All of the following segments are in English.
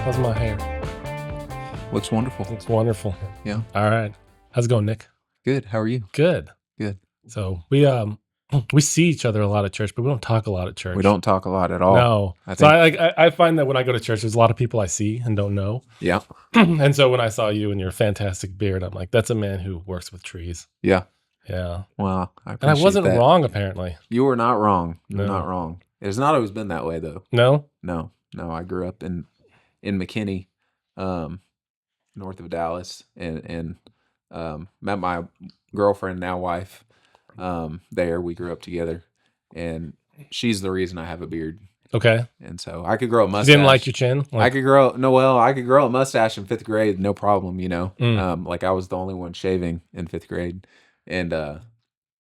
How's my hair? Looks wonderful. Looks wonderful. Yeah. All right. How's it going, Nick? Good. How are you? Good. Good. So we see each other a lot at church, but we don't talk a lot at church. We don't talk a lot at all. No. I find that when I go to church, there's a lot of people I see and don't know. Yeah. And so when I saw you and your fantastic beard, I'm like, that's a man who works with trees. Yeah. Yeah. Wow. And I wasn't wrong, apparently. You were not wrong. You were No. not wrong. It has not always been that way, though. No? No. I grew up in McKinney, north of Dallas, and met my girlfriend, now wife, there. We grew up together, and she's the reason I have a beard. Okay. And so I could grow a mustache. You didn't like your chin? I could grow a mustache in 5th grade, no problem, you know. Like I was the only one shaving in 5th grade, and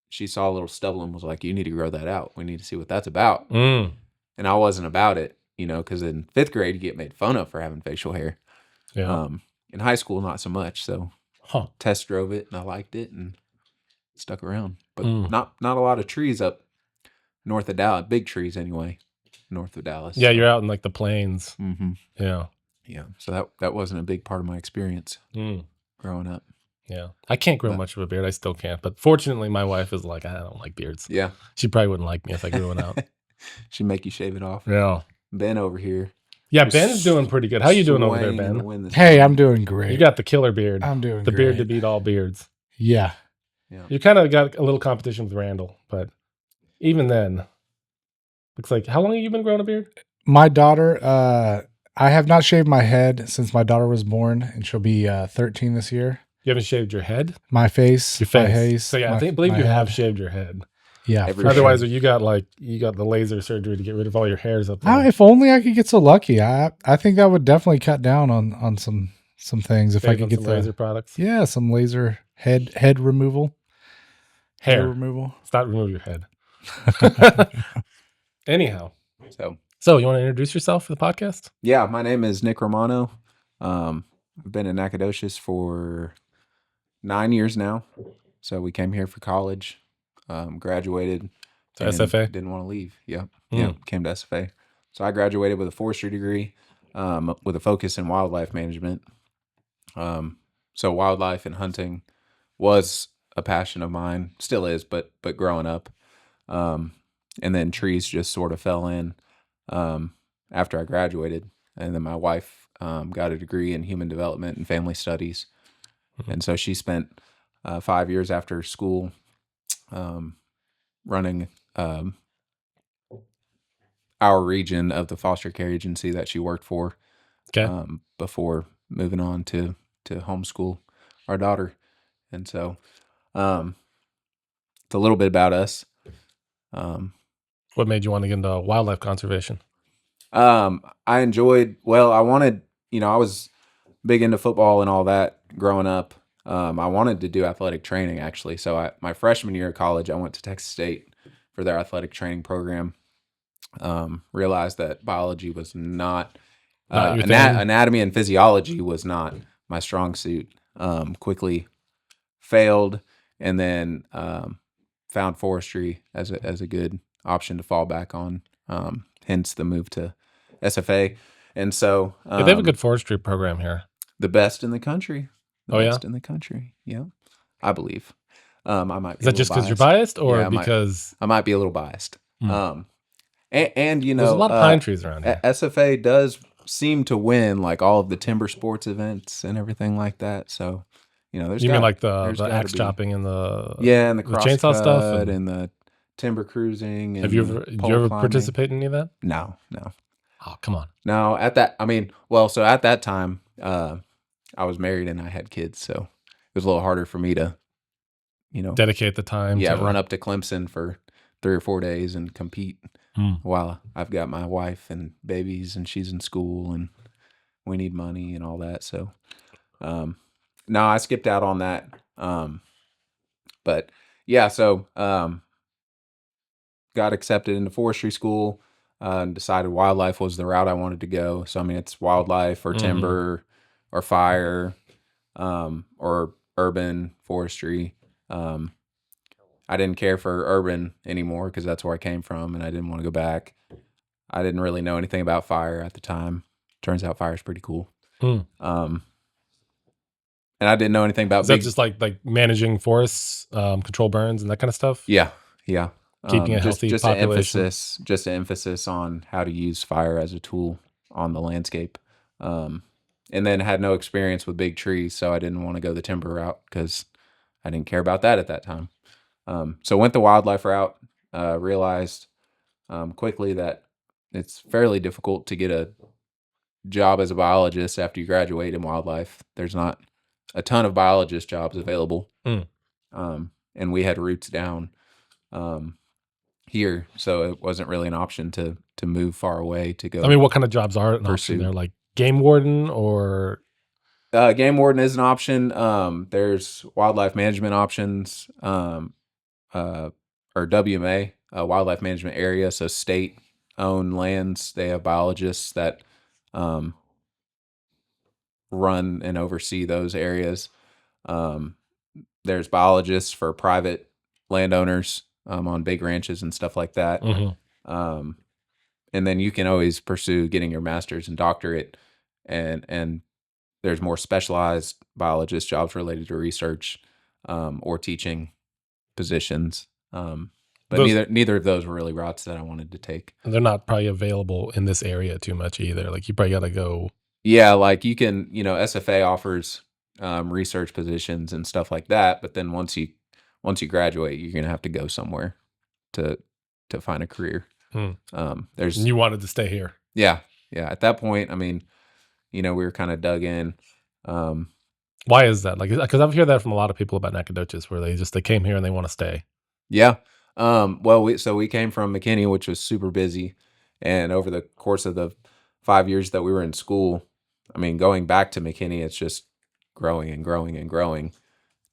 she saw a little stubble and was like, "You need to grow that out. We need to see what that's about." And I wasn't about it, you know, because in 5th grade you get made fun of for having facial hair. Yeah. In high school, not so much. So test drove it, and I liked it, and stuck around. But not a lot of trees up north of Dallas, big trees anyway. North of Dallas. Yeah, so. You're out in like the plains. Mm-hmm. Yeah. So that wasn't a big part of my experience growing up. Yeah, I can't grow much of a beard. I still can't. But fortunately, my wife is like, I don't like beards. Yeah, she probably wouldn't like me if I grew one out. She'd make you shave it off. Yeah. Ben over here. Yeah, Ben's doing pretty good. How you doing over there, Ben? Hey, I'm doing great. You got the killer beard. I'm doing the great. Beard to beat all beards. Yeah. You kind of got a little competition with Randall, but even then, looks like, how long have you been growing a beard? My daughter, I have not shaved my head since my daughter was born, and she'll be 13 this year. You haven't shaved your head? My face. Your face. My face. So yeah, I believe you have shaved your head. Yeah. Otherwise, you got the laser surgery to get rid of all your hairs up there. If only I could get so lucky. I think that would definitely cut down on some things if I could get some laser products. Yeah, some laser head removal. Hair removal. Stop remove your head. Anyhow. So you want to introduce yourself for the podcast? Yeah, my name is Nick Romano. I've been in Nacogdoches for 9 years now. So we came here for college, graduated. To SFA? Didn't want to leave. Yeah, came to SFA. So I graduated with a forestry degree with a focus in wildlife management. So wildlife and hunting was a passion of mine, still is, but growing up. And then trees just sort of fell in after I graduated. And then my wife got a degree in human development and family studies. And so she spent 5 years after school running our region of the foster care agency that she worked for before moving on to homeschool our daughter. And so it's a little bit about us. What made you want to get into wildlife conservation? I wanted, I was big into football and all that growing up. I wanted to do athletic training, actually. So my freshman year of college, I went to Texas State for their athletic training program. Realized that biology was not anatomy and physiology was not my strong suit. Quickly failed, and then found forestry as a good option to fall back on. Hence the move to SFA. And so they have a good forestry program here. The best in the country. Best in the country. Yeah, I believe. I might be. Is that just because you're biased, or because I might be a little biased? And there's a lot of pine trees around here. SFA does seem to win like all of the timber sports events and everything like that. So, there's mean like the axe chopping and the the chainsaw stuff and the timber cruising. And did you ever participate in any of that? No. Oh, come on. No, at that time, I was married and I had kids, so it was a little harder for me to, dedicate the time. Yeah, run up to Clemson for 3 or 4 days and compete while I've got my wife and babies and she's in school and we need money and all that. So, no, I skipped out on that. But yeah, so got accepted into forestry school. And decided wildlife was the route I wanted to go. So, it's wildlife or timber or fire or urban forestry. I didn't care for urban anymore because that's where I came from and I didn't want to go back. I didn't really know anything about fire at the time. turns out fire is pretty cool. Hmm. And I didn't know anything about Is that just like managing forests, control burns, and that kind of stuff? Yeah. Keeping a healthy population. Just an emphasis on how to use fire as a tool on the landscape. And then had no experience with big trees, so I didn't want to go the timber route because I didn't care about that at that time. So went the wildlife route. Realized quickly that it's fairly difficult to get a job as a biologist after you graduate in wildlife. There's not a ton of biologist jobs available. And we had roots down here, so it wasn't really an option to move far away to go. I mean, what kind of jobs are an option pursue. there? Like game warden or game warden is an option. There's wildlife management options, or WMA, wildlife management area. So state-owned lands, they have biologists that run and oversee those areas. There's biologists for private landowners on big ranches and stuff like that. And then you can always pursue getting your master's and doctorate, and there's more specialized biologist jobs related to research or teaching positions. But neither of those were really routes that I wanted to take. They're not probably available in this area too much either. Like you probably got to go. Yeah, like you can, SFA offers research positions and stuff like that. But then once you graduate, you're gonna have to go somewhere to find a career. And you wanted to stay here. Yeah. At that point, I mean, we were kind of dug in. Why is that? Like, because I've heard that from a lot of people about Nacogdoches, where they came here and they want to stay. Yeah. Well, we came from McKinney, which was super busy, and over the course of the 5 years that we were in school, I mean, going back to McKinney, it's just growing and growing and growing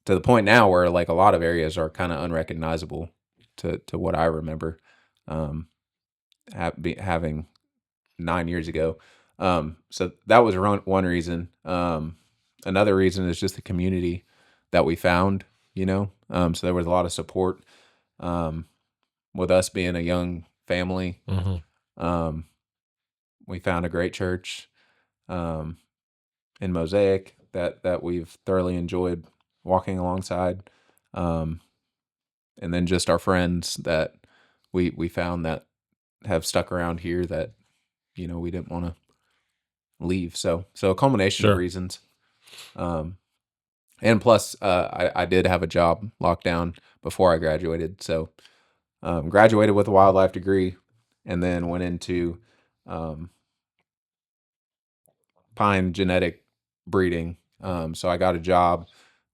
to the point now where like a lot of areas are kind of unrecognizable to what I remember having 9 years ago. So that was one reason. Another reason is just the community that we found, so there was a lot of support with us being a young family. We found a great church in Mosaic that we've thoroughly enjoyed walking alongside. And then just our friends that we found that have stuck around here that, we didn't want to leave. So a culmination of reasons. And plus, I did have a job locked down before I graduated. So graduated with a wildlife degree and then went into pine genetic breeding. So I got a job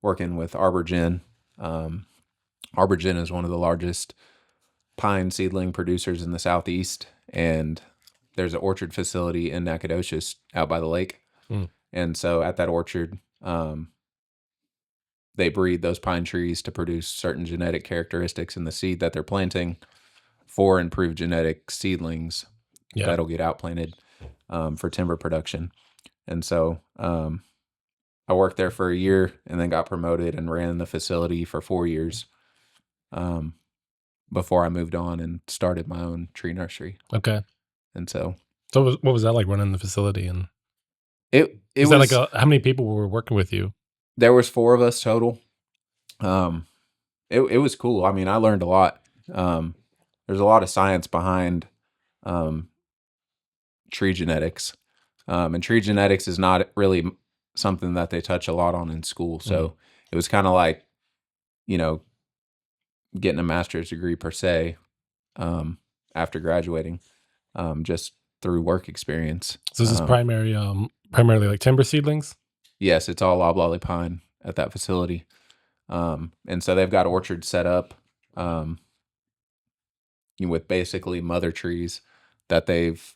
working with ArborGen. ArborGen is one of the largest pine seedling producers in the Southeast, and there's an orchard facility in Nacogdoches out by the lake. And so at that orchard, they breed those pine trees to produce certain genetic characteristics in the seed that they're planting for improved genetic seedlings that'll get outplanted for timber production. And so I worked there for a year and then got promoted and ran the facility for 4 years before I moved on and started my own tree nursery. Okay. And so what was that like running the facility? And it was that like how many people were working with you? There was 4 of us total. It was cool. I mean, I learned a lot. There's a lot of science behind tree genetics. And tree genetics is not really something that they touch a lot on in school. So it was kind of like, getting a master's degree per se after graduating, just through work experience. So this is primarily like timber seedlings? Yes, it's all loblolly pine at that facility. And so they've got orchards set up with basically mother trees that they've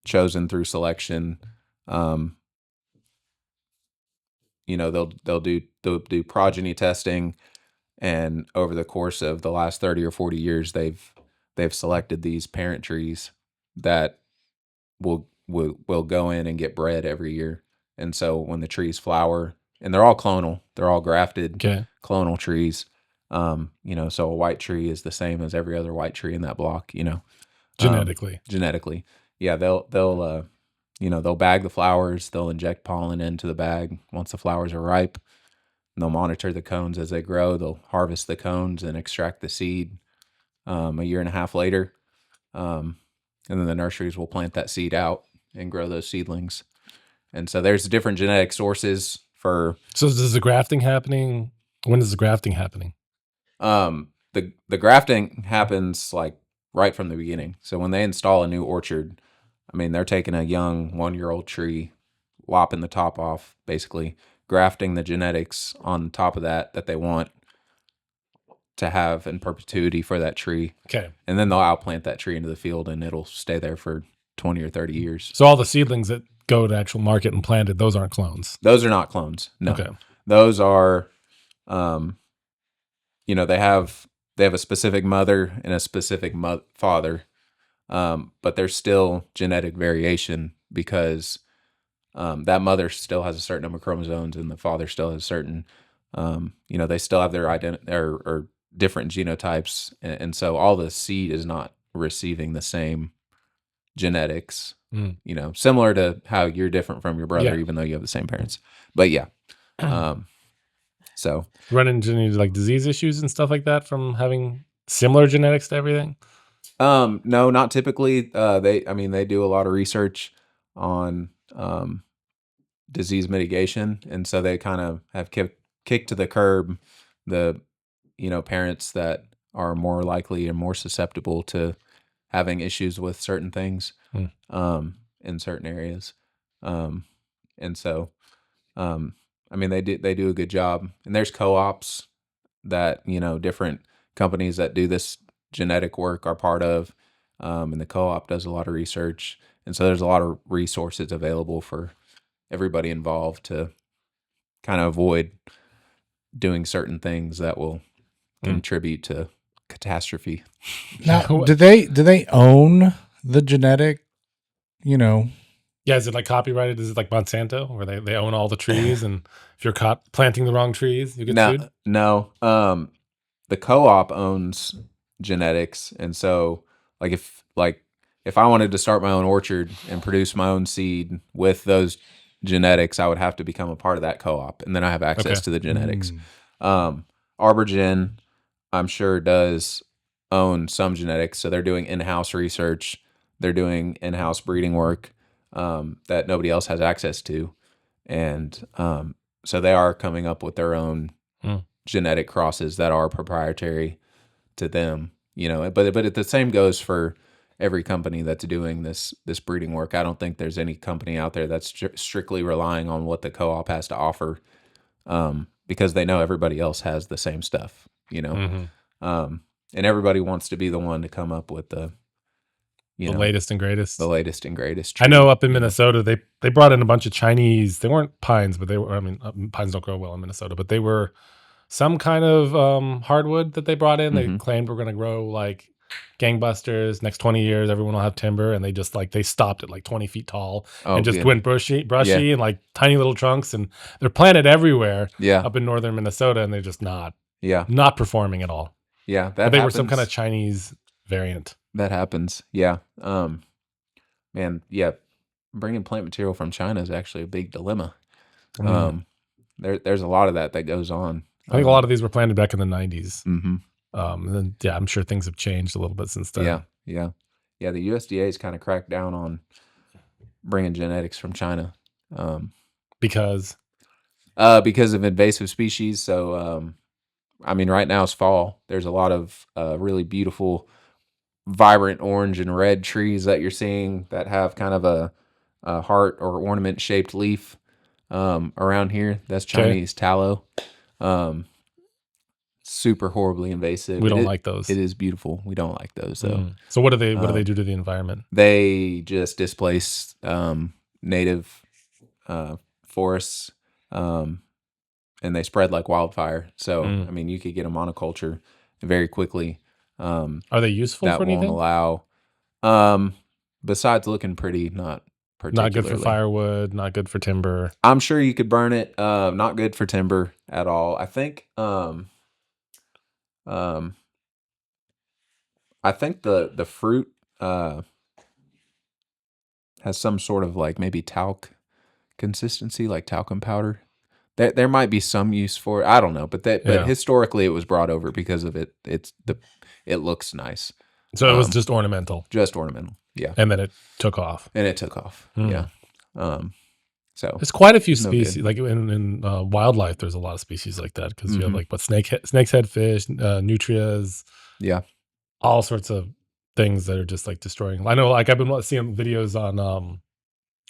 chosen through selection. They'll do progeny testing, and over the course of the last 30 or 40 years, they've selected these parent trees that will go in and get bred every year. And so when the trees flower, and they're all clonal, they're all grafted clonal trees. So a white tree is the same as every other white tree in that block. Genetically. Yeah, they'll they'll bag the flowers, they'll inject pollen into the bag once the flowers are ripe, and they'll monitor the cones as they grow. They'll harvest the cones and extract the seed a year and a half later. And then the nurseries will plant that seed out and grow those seedlings. And so there's different genetic sources for. So is the grafting happening? When is the grafting happening? The grafting happens like right from the beginning. So when they install a new orchard, I mean, they're taking a young 1-year-old tree, lopping the top off, basically grafting the genetics on top of that they want to have in perpetuity for that tree. Okay. And then they'll outplant that tree into the field and it'll stay there for 20 or 30 years. So all the seedlings that go to actual market and planted, those aren't clones. Those are not clones. No. Okay. Those are, they have a specific mother and a specific father, but there's still genetic variation because that mother still has a certain number of chromosomes and the father still has certain, they still have their identity or different genotypes, and so all the seed is not receiving the same genetics. Similar to how you're different from your brother, even though you have the same parents. But yeah, so run into any like disease issues and stuff like that from having similar genetics to everything. No, not typically. They do a lot of research on disease mitigation, and so they kind of have kicked to the curb the parents that are more likely and more susceptible to having issues with certain things in certain areas. And so they do a good job. And there's co-ops that different companies that do this genetic work are part of, and the co-op does a lot of research, and so there's a lot of resources available for everybody involved to kind of avoid doing certain things that will contribute to catastrophe. Now, do they own the genetic? Yeah, is it like copyrighted? Is it like Monsanto, where they own all the trees, and if you're caught planting the wrong trees, you get sued? No. The co-op owns genetics, and so if I wanted to start my own orchard and produce my own seed with those genetics, I would have to become a part of that co-op, and then I have access to the genetics. Arborgen, I'm sure, does own some genetics, so they're doing in-house research. They're doing in-house breeding work that nobody else has access to, and so they are coming up with their own genetic crosses that are proprietary to them. But the same goes for every company that's doing this breeding work. I don't think there's any company out there that's strictly relying on what the co-op has to offer, because they know everybody else has the same stuff. And everybody wants to be the one to come up with the latest and greatest. The latest and greatest tree. I know up in Minnesota, they brought in a bunch of Chinese. They weren't pines, but they were. I mean, pines don't grow well in Minnesota, but they were some kind of hardwood that they brought in. They claimed we're going to grow like gangbusters. Next 20 years, everyone will have timber, and they stopped at like 20 feet tall and just went brushy and like tiny little trunks, and they're planted everywhere. Up in northern Minnesota, and they're just not performing at all. Yeah, but they were some kind of Chinese variant. That happens. Yeah. Man, yeah. Bringing plant material from China is actually a big dilemma. There's a lot of that goes on. I think a lot of these were planted back in the 90s. And then, I'm sure things have changed a little bit since then. Yeah. The USDA's kind of cracked down on bringing genetics from China. Because of invasive species. So, right now it's fall. There's a lot of really beautiful, vibrant orange and red trees that you're seeing that have kind of a heart or ornament shaped leaf around here. That's Chinese tallow. Super horribly invasive. We don't like those. It is beautiful. We don't like those though. So what do they do to the environment? They just displace native forests, and they spread like wildfire. So you could get a monoculture very quickly. Are they useful for anything? That won't allow. Besides looking pretty, not particularly. Not good for firewood. Not good for timber. I'm sure you could burn it. Not good for timber at all. I think. I think the fruit has some sort of like maybe talc consistency, like talcum powder. There might be some use for it. I don't know, but historically it was brought over because of it. It looks nice. So it was just ornamental. Just ornamental. Yeah. And then it took off. Yeah. So there's quite a few no species. good. Like in wildlife, there's a lot of species like that because you have like snake's head fish, nutrias, yeah, all sorts of things that are just like destroying. I know, like I've been seeing videos on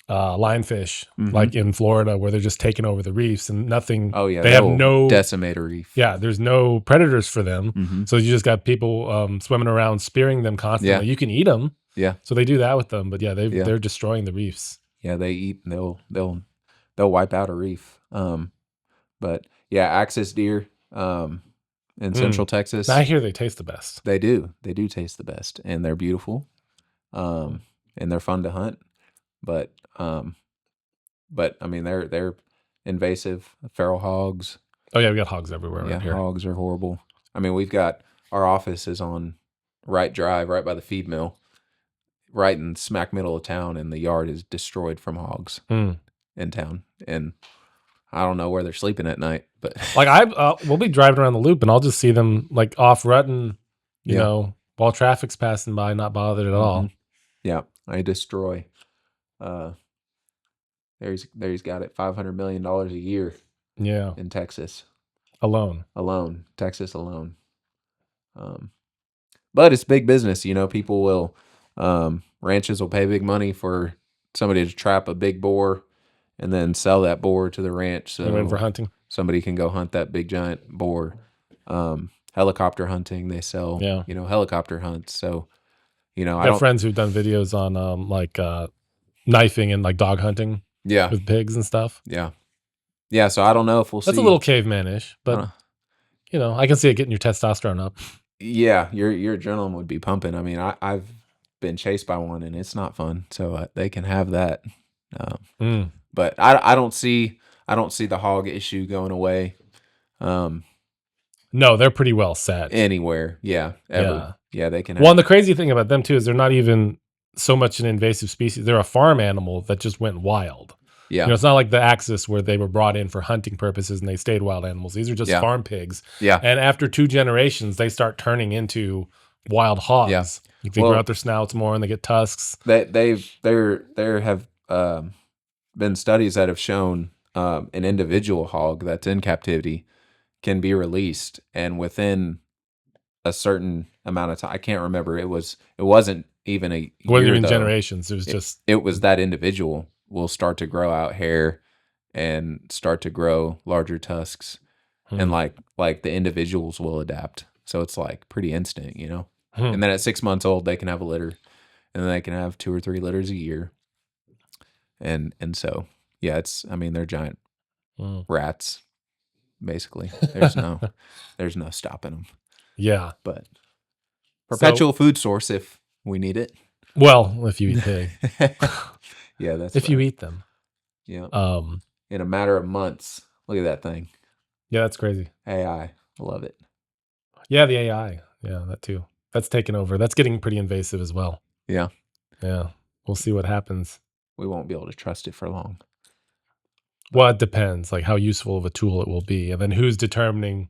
lionfish, like in Florida, where they're just taking over the reefs and nothing. Oh yeah, they have no decimate a reef. Yeah, there's no predators for them, so you just got people swimming around, spearing them constantly. Yeah. You can eat them, Yeah. so they do that with them. But yeah, they're destroying the reefs. Yeah, they eat. And they'll wipe out a reef. But yeah, axis deer in Central Texas. I hear they taste the best. They do taste the best, and they're beautiful, and they're fun to hunt. But I mean, they're invasive. Feral hogs. Oh yeah, we got hogs everywhere around here. Hogs are horrible. I mean, we've got our office is on Wright Drive, right by the feed mill, right in smack middle of town, and the yard is destroyed from hogs in town. And I don't know where they're sleeping at night, but like we'll be driving around the loop, and I'll just see them like off rutting, you know, while traffic's passing by, not bothered at all. Yeah, I destroy. There he's got it. $500 million a year. Yeah, in Texas alone, Texas alone. But it's big business. You know, people will ranches will pay big money for somebody to trap a big boar and then sell that boar to the ranch. So for hunting, somebody can go hunt that big giant boar. Helicopter hunting, they sell. You know, helicopter hunts. So, you know, I have friends who've done videos on like knifing and like dog hunting. Yeah, with pigs and stuff. Yeah. So I don't know if we'll see. That's a little cavemanish, but you know, I can see it getting your testosterone up. Yeah, your adrenaline would be pumping. I mean, I've been chased by one, and it's not fun. So they can have that. But I don't see the hog issue going away. No, they're pretty well set anywhere. Yeah, ever. Yeah, they can. Well, and the crazy thing about them too is they're not even so much an invasive species. They're a farm animal that just went wild. Yeah. You know, it's not like the axis where they were brought in for hunting purposes and they stayed wild animals. These are just farm pigs. Yeah. And after 2 generations, they start turning into wild hogs. Yeah. Like they grow out their snouts more and they get tusks. There have been studies that have shown an individual hog that's in captivity can be released, and within a certain amount of time, I can't remember. It wasn't even a year. What do you mean generations? It was that individual will start to grow out hair and start to grow larger tusks, and like the individuals will adapt. So it's like pretty instant, you know. And then at 6 months old, they can have a litter, and then they can have 2 or 3 litters a year. And so yeah, they're giant rats, basically. There's no stopping them. Yeah, but perpetual food source if we need it. Well, if you eat pig. Yeah, that's if you eat them. Yeah. In a matter of months. Look at that thing. Yeah, that's crazy. AI. I love it. Yeah, the AI. Yeah, that too. That's taken over. That's getting pretty invasive as well. Yeah. Yeah. We'll see what happens. We won't be able to trust it for long. Well, it depends, like how useful of a tool it will be. And then who's determining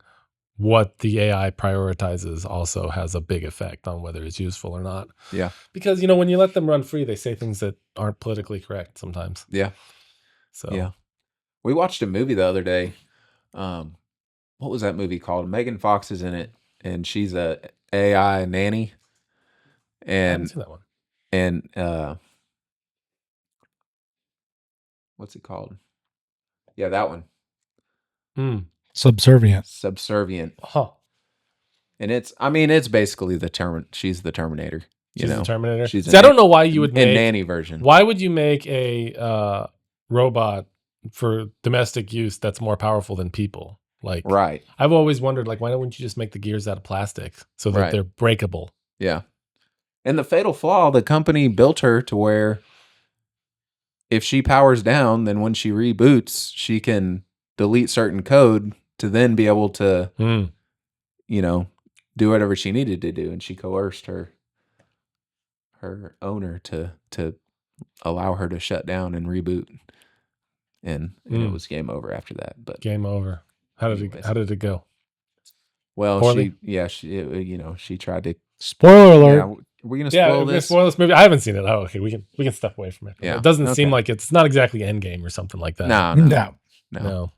what the AI prioritizes also has a big effect on whether it's useful or not. Yeah. Because, you know, when you let them run free, they say things that aren't politically correct sometimes. Yeah. So, yeah. We watched a movie the other day. What was that movie called? Megan Fox is in it, and she's a AI nanny. And I haven't seen that one. And what's it called? Yeah, that one. Subservient. Huh. And it's basically she's the Terminator. She's the Terminator. She's I don't know why you would make a nanny version. Why would you make a robot for domestic use that's more powerful than people? Like, right. I've always wondered, like, why wouldn't you just make the gears out of plastic so that they're breakable? Yeah. And the fatal flaw, the company built her to where if she powers down, then when she reboots, she can delete certain code to then be able to, you know, do whatever she needed to do. And she coerced her owner to allow her to shut down and reboot, and it was game over after that. But game over. How did it go? Well, Poorly? she tried to. Spoiler alert. Yeah, we're gonna spoil this. Spoil this movie. I haven't seen it. Oh, okay. We can step away from it. Yeah. It doesn't seem Okay. like it's not exactly Endgame or something like that. No.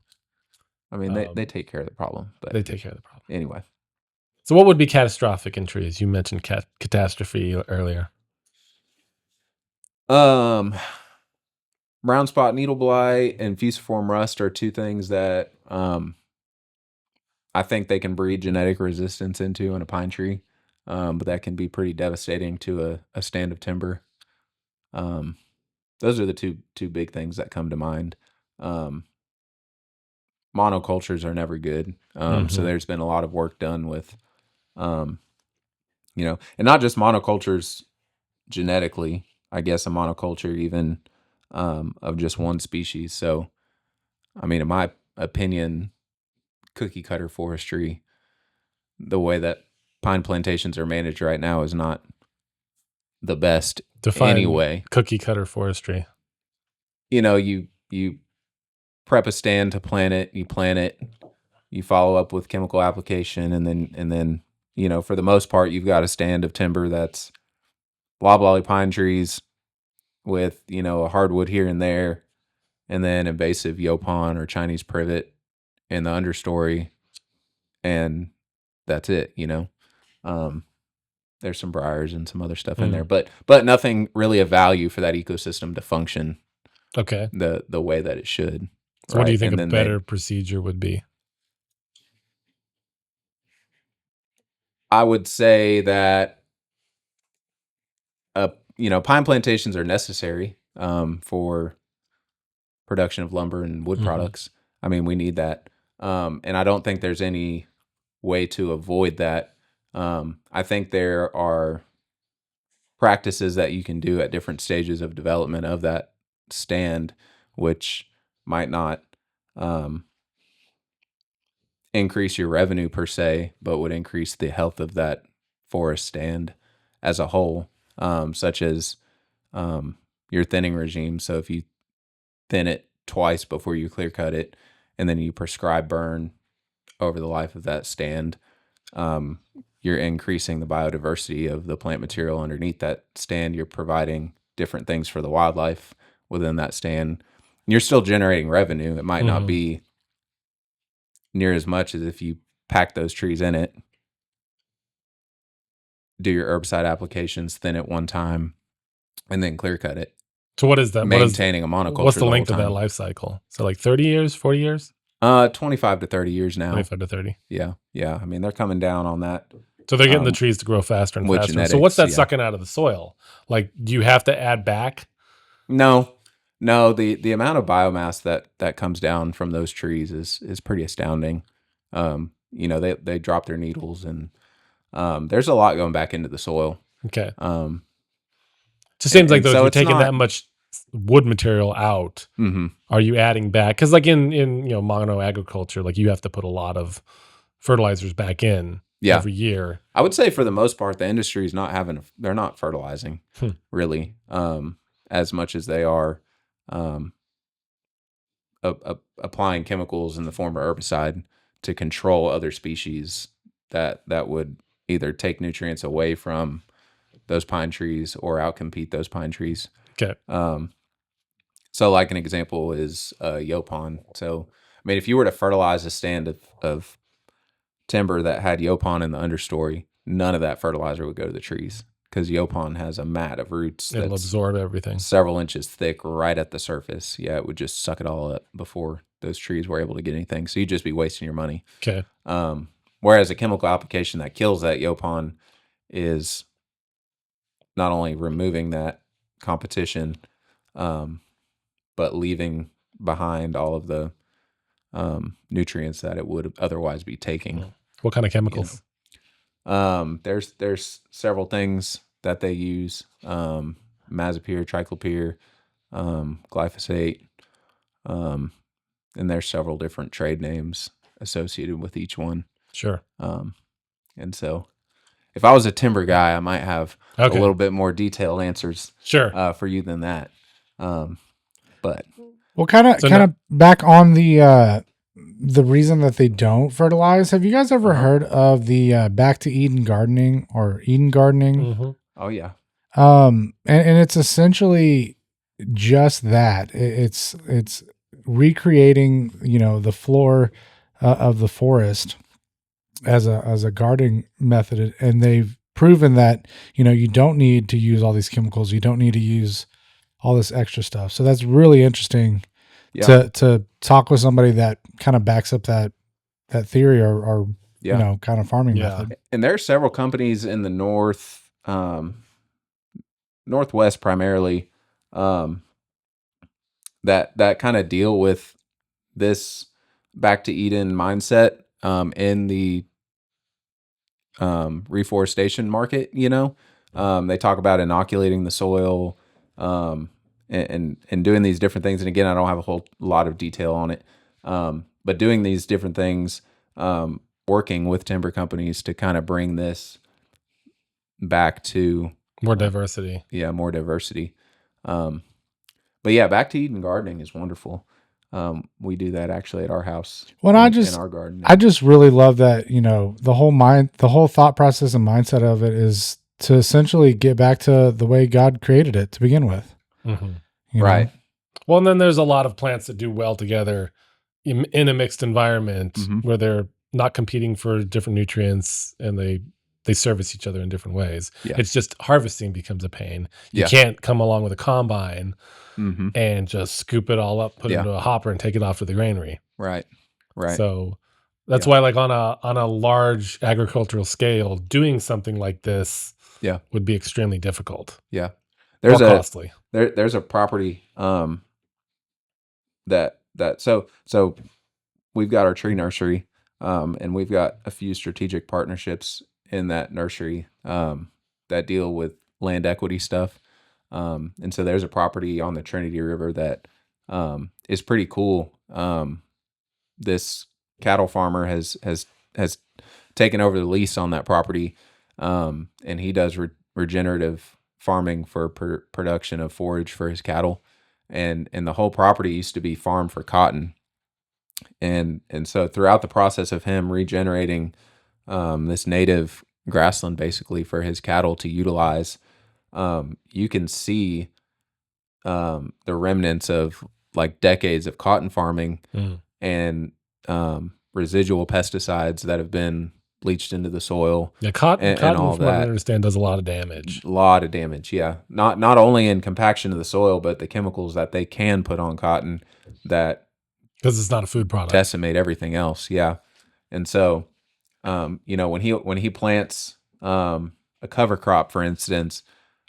I mean, they take care of the problem, but they take care of the problem. Anyway. So what would be catastrophic in trees? You mentioned catastrophe earlier. Brown spot needle blight and fusiform rust are two things that I think they can breed genetic resistance into in a pine tree, but that can be pretty devastating to a stand of timber. Those are the two big things that come to mind. Monocultures are never good, so there's been a lot of work done with, and not just monocultures genetically. I guess a monoculture even of just one species. So, I mean, in my opinion, cookie cutter forestry, the way that pine plantations are managed right now, is not the best. Define anyway. Cookie cutter forestry. You prep a stand to plant it. You plant it. You follow up with chemical application, and then for the most part, you've got a stand of timber that's loblolly pine trees with a hardwood here and there, and then invasive yopon or Chinese privet in the understory, and that's it. There's some briars and some other stuff in there, but nothing really of value for that ecosystem to function. Okay. The way that it should. So what do you think a better procedure would be? I would say that pine plantations are necessary for production of lumber and wood products. I mean, we need that. And I don't think there's any way to avoid that. I think there are practices that you can do at different stages of development of that stand, which might not increase your revenue per se, but would increase the health of that forest stand as a whole, such as your thinning regime. So if you thin it twice before you clear cut it, and then you prescribe burn over the life of that stand, you're increasing the biodiversity of the plant material underneath that stand. You're providing different things for the wildlife within that stand. You're still generating revenue. It might not be near as much as if you pack those trees in it, do your herbicide applications, thin it one time, and then clear cut it. So what is that? Maintaining a monoculture. What's the length of that life cycle? So like 30 years, 40 years? 25 to 30 years now. 25 to 30. Yeah. I mean, they're coming down on that. So they're getting the trees to grow faster and faster. Genetics, so what's that sucking out of the soil? Like, do you have to add back? No. The amount of biomass that comes down from those trees is pretty astounding. They drop their needles, and there's a lot going back into the soil. Okay. It just seems like though, if you're taking that much wood material out, are you adding back? Because like in mono agriculture, like you have to put a lot of fertilizers back in every year. I would say for the most part, the industry is they're not fertilizing really as much as they are applying chemicals in the form of herbicide to control other species that would either take nutrients away from those pine trees or outcompete those pine trees. Okay. So like an example is yopon. So, I mean, if you were to fertilize a stand of timber that had yopon in the understory, none of that fertilizer would go to the trees because yopon has a mat of roots. It'll absorb everything. Several inches thick right at the surface. Yeah, it would just suck it all up before those trees were able to get anything. So you'd just be wasting your money. Okay. Whereas a chemical application that kills that yopon is not only removing that competition, but leaving behind all of the nutrients that it would otherwise be taking. What kind of chemicals? There's several things that they use: mazapir, triclopyr, glyphosate, and there's several different trade names associated with each one. Sure. And so if I was a timber guy, I might have a Okay. little bit more detailed answers Sure. for you than that. But Well, kind So of back on the reason that they don't fertilize. Have you guys ever heard of the back to Eden gardening or Eden gardening? Mhm. oh yeah, And it's essentially just that. It's recreating, the floor of the forest as a gardening method, and they've proven that you don't need to use all these chemicals. You don't need to use all this extra stuff. So that's really interesting yeah, to talk with somebody that kind of backs up that theory or yeah. kind of farming Yeah. method. And there are several companies in the northwest primarily, that kind of deal with this back to Eden mindset in the reforestation market. They talk about inoculating the soil, and doing these different things. And again, I don't have a whole lot of detail on it, but doing these different things, working with timber companies to kind of bring this back to More diversity. more diversity. But yeah, back to Eden gardening is wonderful. We do that actually at our house. Well, in our garden. I just really love that, the whole thought process and mindset of it is to essentially get back to the way God created it to begin with. Mhm. you know? Right. Well, and then there's a lot of plants that do well together in a mixed environment Mhm. where they're not competing for different nutrients and they service each other in different ways. Yeah. It's just harvesting becomes a pain. You Yeah. can't come along with a combine Mm-hmm. and just scoop it all up, put it Yeah. into a hopper, and take it off to the granary. Right. Right. So that's Yeah. why, like on a large agricultural scale, doing something like this Yeah. would be extremely difficult. Yeah. Or costly. There's a property so we've got our tree nursery, and we've got a few strategic partnerships in that nursery that deal with land equity stuff. And so there's a property on the Trinity River that is pretty cool. This cattle farmer has taken over the lease on that property, and he does regenerative farming for production of forage for his cattle, and the whole property used to be farmed for cotton, and so throughout the process of him regenerating this native grassland basically for his cattle to utilize, you can see the remnants of like decades of cotton farming and residual pesticides that have been bleached into the soil. Yeah, cotton, and all from what I that. understand, does a lot of damage. A lot of damage, yeah. Not only in compaction of the soil, but the chemicals that they can put on cotton that Because it's not a food product. decimate everything else, yeah. And so, when he plants a cover crop, for instance,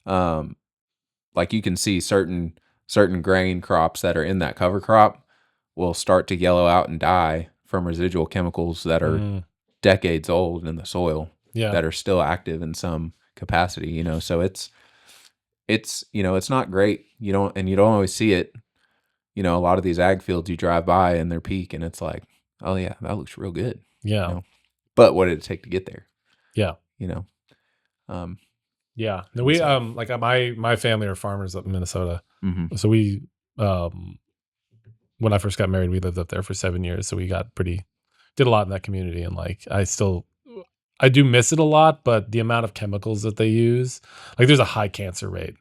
like you can see certain grain crops that are in that cover crop will start to yellow out and die from residual chemicals that are decades old in the soil, that are still active in some capacity. So it's it's not great. You don't always see it. A lot of these ag fields you drive by and they're peak, and it's like, oh yeah, that looks real good. Yeah. But what did it take to get there? Yeah. Yeah. No, we like my family are farmers up in Minnesota. Mm-hmm. So we when I first got married, we lived up there for 7 years. So we did a lot in that community, and like I do miss it a lot, but the amount of chemicals that they use, like there's a high cancer rate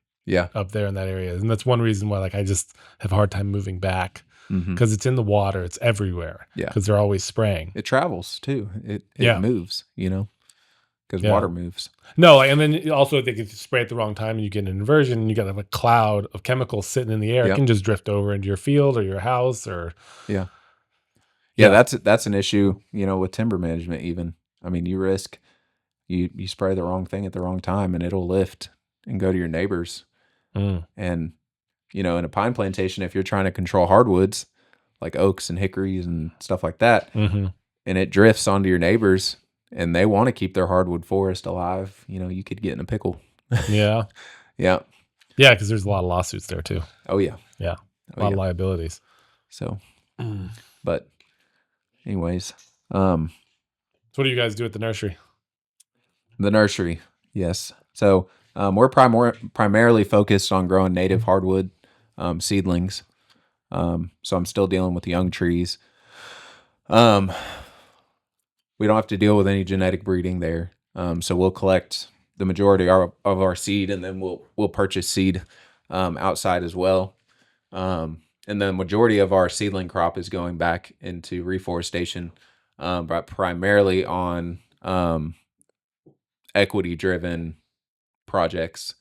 up there in that area. And that's one reason why like I just have a hard time moving back, because it's in the water, it's everywhere. Yeah. Because they're always spraying. It travels too. It moves, because water moves. No, and then also they could spray at the wrong time and you get an inversion and you got a cloud of chemicals sitting in the air. It can just drift over into your field or your house or that's an issue, with timber management even. I mean, you risk you spray the wrong thing at the wrong time and it'll lift and go to your neighbors. And in a pine plantation, if you're trying to control hardwoods like oaks and hickories and stuff like that, and it drifts onto your neighbors and they want to keep their hardwood forest alive, you could get in a pickle. Yeah. Yeah. Yeah, because there's a lot of lawsuits there too. Oh yeah. Yeah. A lot of liabilities. So, but anyways, so what do you guys do at the nursery? The nursery, yes. So we're primarily focused on growing native hardwood seedlings. So I'm still dealing with young trees. Um, we don't have to deal with any genetic breeding there. So we'll collect the majority of our seed, and then we'll purchase seed outside as well. And the majority of our seedling crop is going back into reforestation, but primarily on equity-driven projects.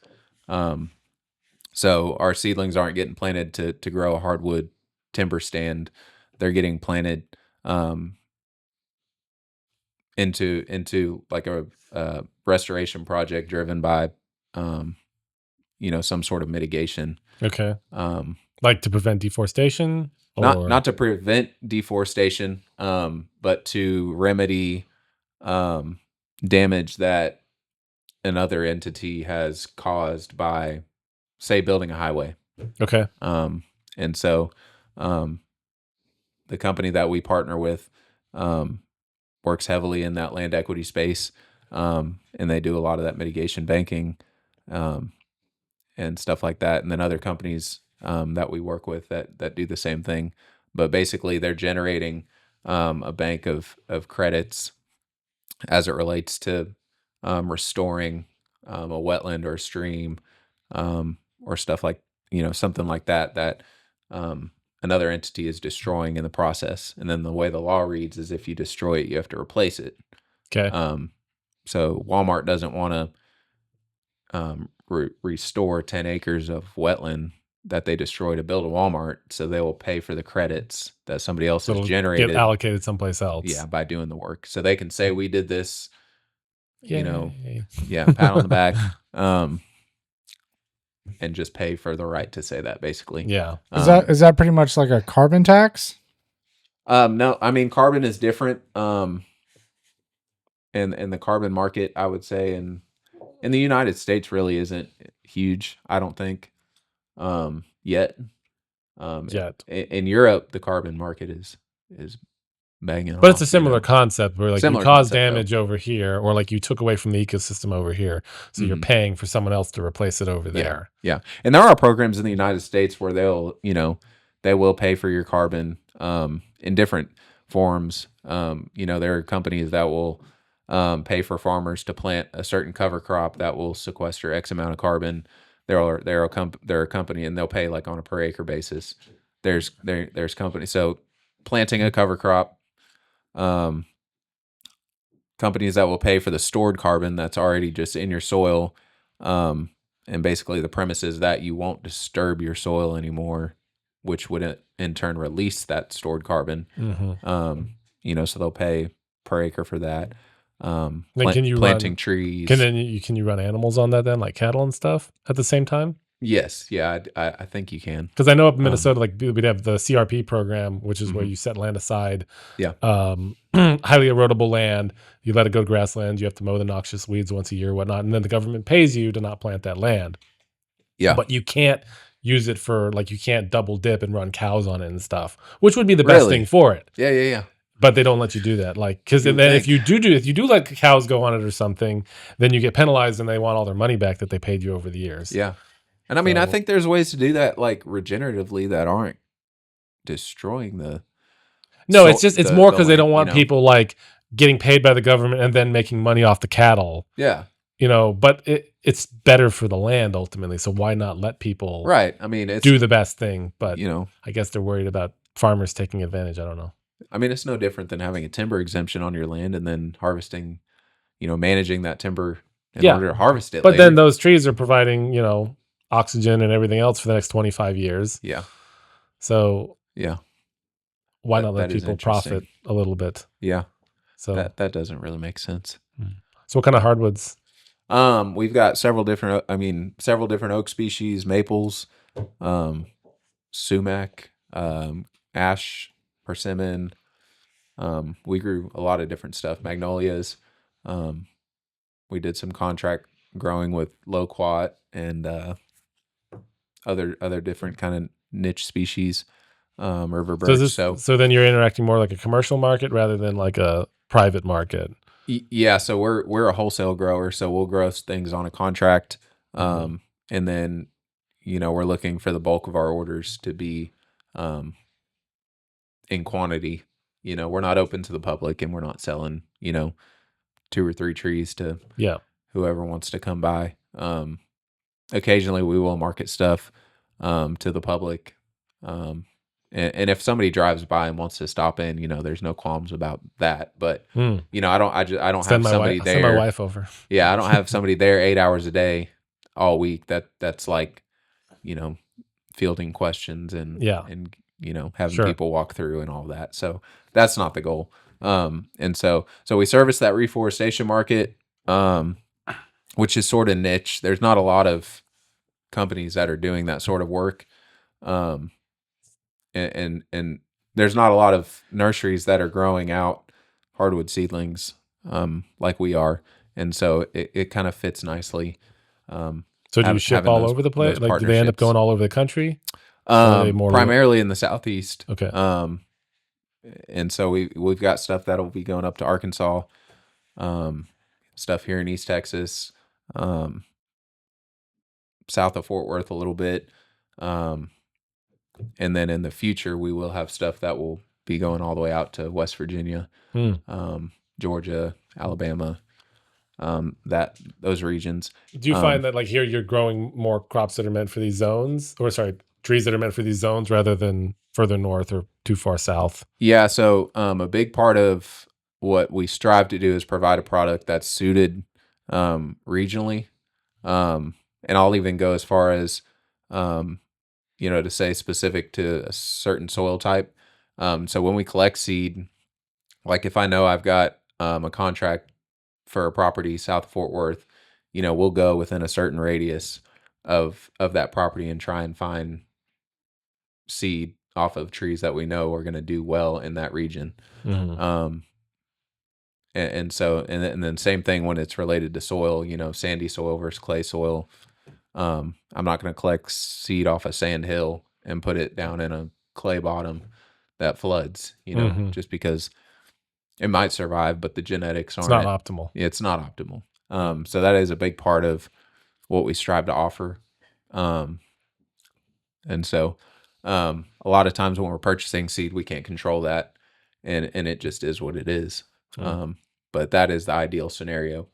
So our seedlings aren't getting planted to grow a hardwood timber stand. They're getting planted into like a restoration project driven by some sort of mitigation. Okay. Um, Like to prevent deforestation, or not to prevent deforestation, but to remedy damage that another entity has caused by, say, building a highway. okay. And so the company that we partner with works heavily in that land equity space, and they do a lot of that mitigation banking and stuff like that. And then other companies that we work with that do the same thing. But basically, they're generating a bank of credits as it relates to restoring a wetland or a stream, or stuff like, something like that another entity is destroying in the process. And then the way the law reads is if you destroy it, you have to replace it. Okay. So Walmart doesn't want to restore 10 acres of wetland that they destroy to build a Walmart. So they will pay for the credits that somebody else has It'll generated. get allocated someplace else. Yeah, by doing the work. So they can say we did this, Yay. pat on the back, and just pay for the right to say that, basically. Yeah. Is that pretty much like a carbon tax? No, I mean, carbon is different. In the carbon market, I would say, in the United States really isn't huge, I don't think, yet. Yet. In Europe, the carbon market is banging. But it's a similar concept where, like, Similar you cause concept, though. damage over here, or like you took away from the ecosystem over here, so you're paying for someone else to replace it over there. Yeah. And there are programs in the United States where they will pay for your carbon in different forms. There are companies that will pay for farmers to plant a certain cover crop that will sequester X amount of carbon. They're a company, and they'll pay like on a per acre basis. There's companies. So planting a cover crop, companies that will pay for the stored carbon that's already just in your soil. And basically the premise is that you won't disturb your soil anymore, which would in turn release that stored carbon. So they'll pay per acre for that. Can you planting run trees? Can you run animals on that then, like cattle and stuff, at the same time? Yes, yeah, I think you can. Because I know up in Minnesota, like we'd have the CRP program, which is where you set land aside. Yeah. Highly erodible land. You let it go to grassland. You have to mow the noxious weeds once a year, whatnot, and then the government pays you to not plant that land. Yeah. But you can't use it for, like, you can't double dip and run cows on it and stuff, which would be the best thing for it. Yeah. But they don't let you do that, like, because then if you do let cows go on it or something, then you get penalized and they want all their money back that they paid you over the years. Yeah. And I mean, I think there's ways to do that, like, regeneratively, that aren't destroying the. No, it's more because they don't want people, like, getting paid by the government and then making money off the cattle. Yeah. But it's better for the land ultimately. So why not let people right? I mean, do the best thing? But I guess they're worried about farmers taking advantage. I don't know. I mean, it's no different than having a timber exemption on your land and then harvesting, managing that timber in order to harvest it. But later. then those trees are providing, oxygen and everything else for the next 25 years. Yeah. So yeah, why not let people profit a little bit? Yeah. So that doesn't really make sense. So what kind of hardwoods? We've got several different oak species, maples, sumac, ash, persimmon. We grew a lot of different stuff, magnolias. We did some contract growing with loquat and other different kind of niche species, river birch. So then you're interacting more like a commercial market rather than like a private market. Yeah, so we're a wholesale grower, so we'll grow things on a contract, and then we're looking for the bulk of our orders to be in quantity. We're not open to the public, and we're not selling 2 or 3 trees to whoever wants to come by. Occasionally, we will market stuff to the public, and if somebody drives by and wants to stop in, there's no qualms about that. But I don't have somebody there. Send my wife over. Yeah, I don't have somebody there 8 hours a day all week. That's like fielding questions and having people walk through and all that. So that's not the goal. And so we service that reforestation market, which is sort of niche. There's not a lot of companies that are doing that sort of work. And there's not a lot of nurseries that are growing out hardwood seedlings like we are. And so it kind of fits nicely. So do you ship all over the place? Like, do they end up going all over the country? Primarily in the Southeast. Okay. And so we've got stuff that'll be going up to Arkansas, stuff here in East Texas, south of Fort Worth a little bit. And then in the future, we will have stuff that will be going all the way out to West Virginia, Georgia, Alabama, those regions. Do you find that like here you're growing more crops that are meant for these zones, or trees that are meant for these zones rather than further north or too far south? Yeah. So a big part of what we strive to do is provide a product that's suited regionally. And I'll even go as far as, to say specific to a certain soil type. So when we collect seed, like if I know I've got a contract for a property south of Fort Worth, we'll go within a certain radius of that property and try and find seed off of trees that we know are going to do well in that region. And then same thing when it's related to soil, sandy soil versus clay soil. I'm not going to collect seed off a sand hill and put it down in a clay bottom that floods, just because it might survive, but the genetics aren't. It's not optimal. Yeah, it's not optimal. So that is a big part of what we strive to offer. And so a lot of times when we're purchasing seed, we can't control that, and it just is what it is. But that is the ideal scenario,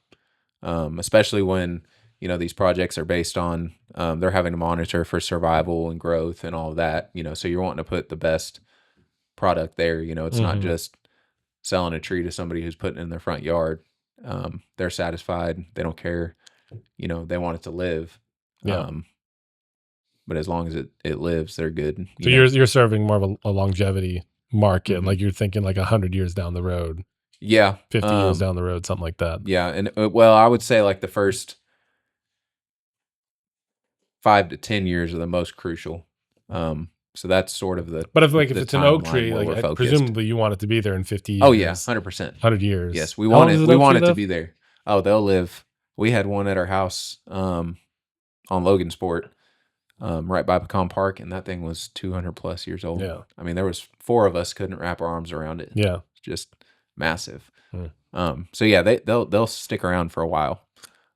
especially when these projects are based on they're having to monitor for survival and growth and all of that. So you're wanting to put the best product there. It's not just selling a tree to somebody who's putting it in their front yard. They're satisfied. They don't care. They want it to live. Yeah. But as long as it lives, they're good. So you're serving more of a longevity market. Like you're thinking like 100 years down the road. Yeah. 50 years down the road, something like that. Yeah. And I would say like the first 5 to 10 years are the most crucial. So that's sort of the. But if it's an oak tree, like presumably you want it to be there in 50 years. Oh yeah, 100%. 100 years. Yes, we want it to be there. Oh, they'll live. We had one at our house on Logansport, right by Pecan Park, and that thing was 200 plus years old. Yeah. I mean, there was 4 of us couldn't wrap our arms around it. Yeah. It's just massive. So yeah, they'll stick around for a while.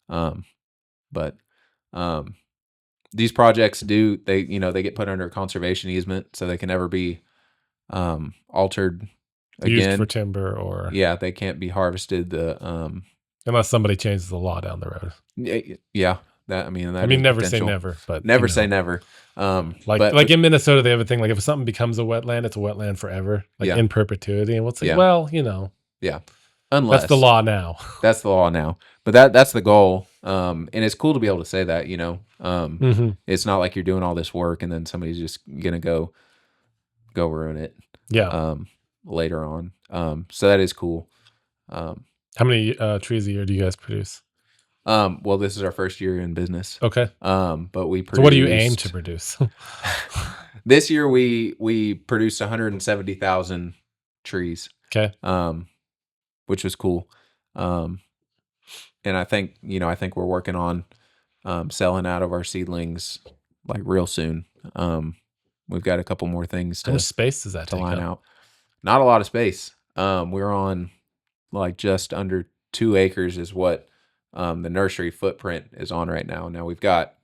But these projects they get put under a conservation easement, so they can never be altered again. Used for timber or they can't be harvested. Unless somebody changes the law down the road. Yeah, never say never, but never say never. Like in Minnesota, they have a thing like if something becomes a wetland, it's a wetland forever, like in perpetuity. And what's like, yeah. Unless that's the law now. That's the law now. But that's the goal. And it's cool to be able to say that, It's not like you're doing all this work and then somebody's just gonna go ruin it. Yeah. Later on. So that is cool. How many trees a year do you guys produce? Well, this is our first year in business. Okay. But we produced. So what do you aim to produce? This year we produced 170,000 trees. Okay. Which was cool. And I think we're working on selling out of our seedlings like real soon. We've got a couple more things How much space does that take line up? out. Not a lot of space. We're on like just under 2 acres is what the nursery footprint is on right now. Now we've got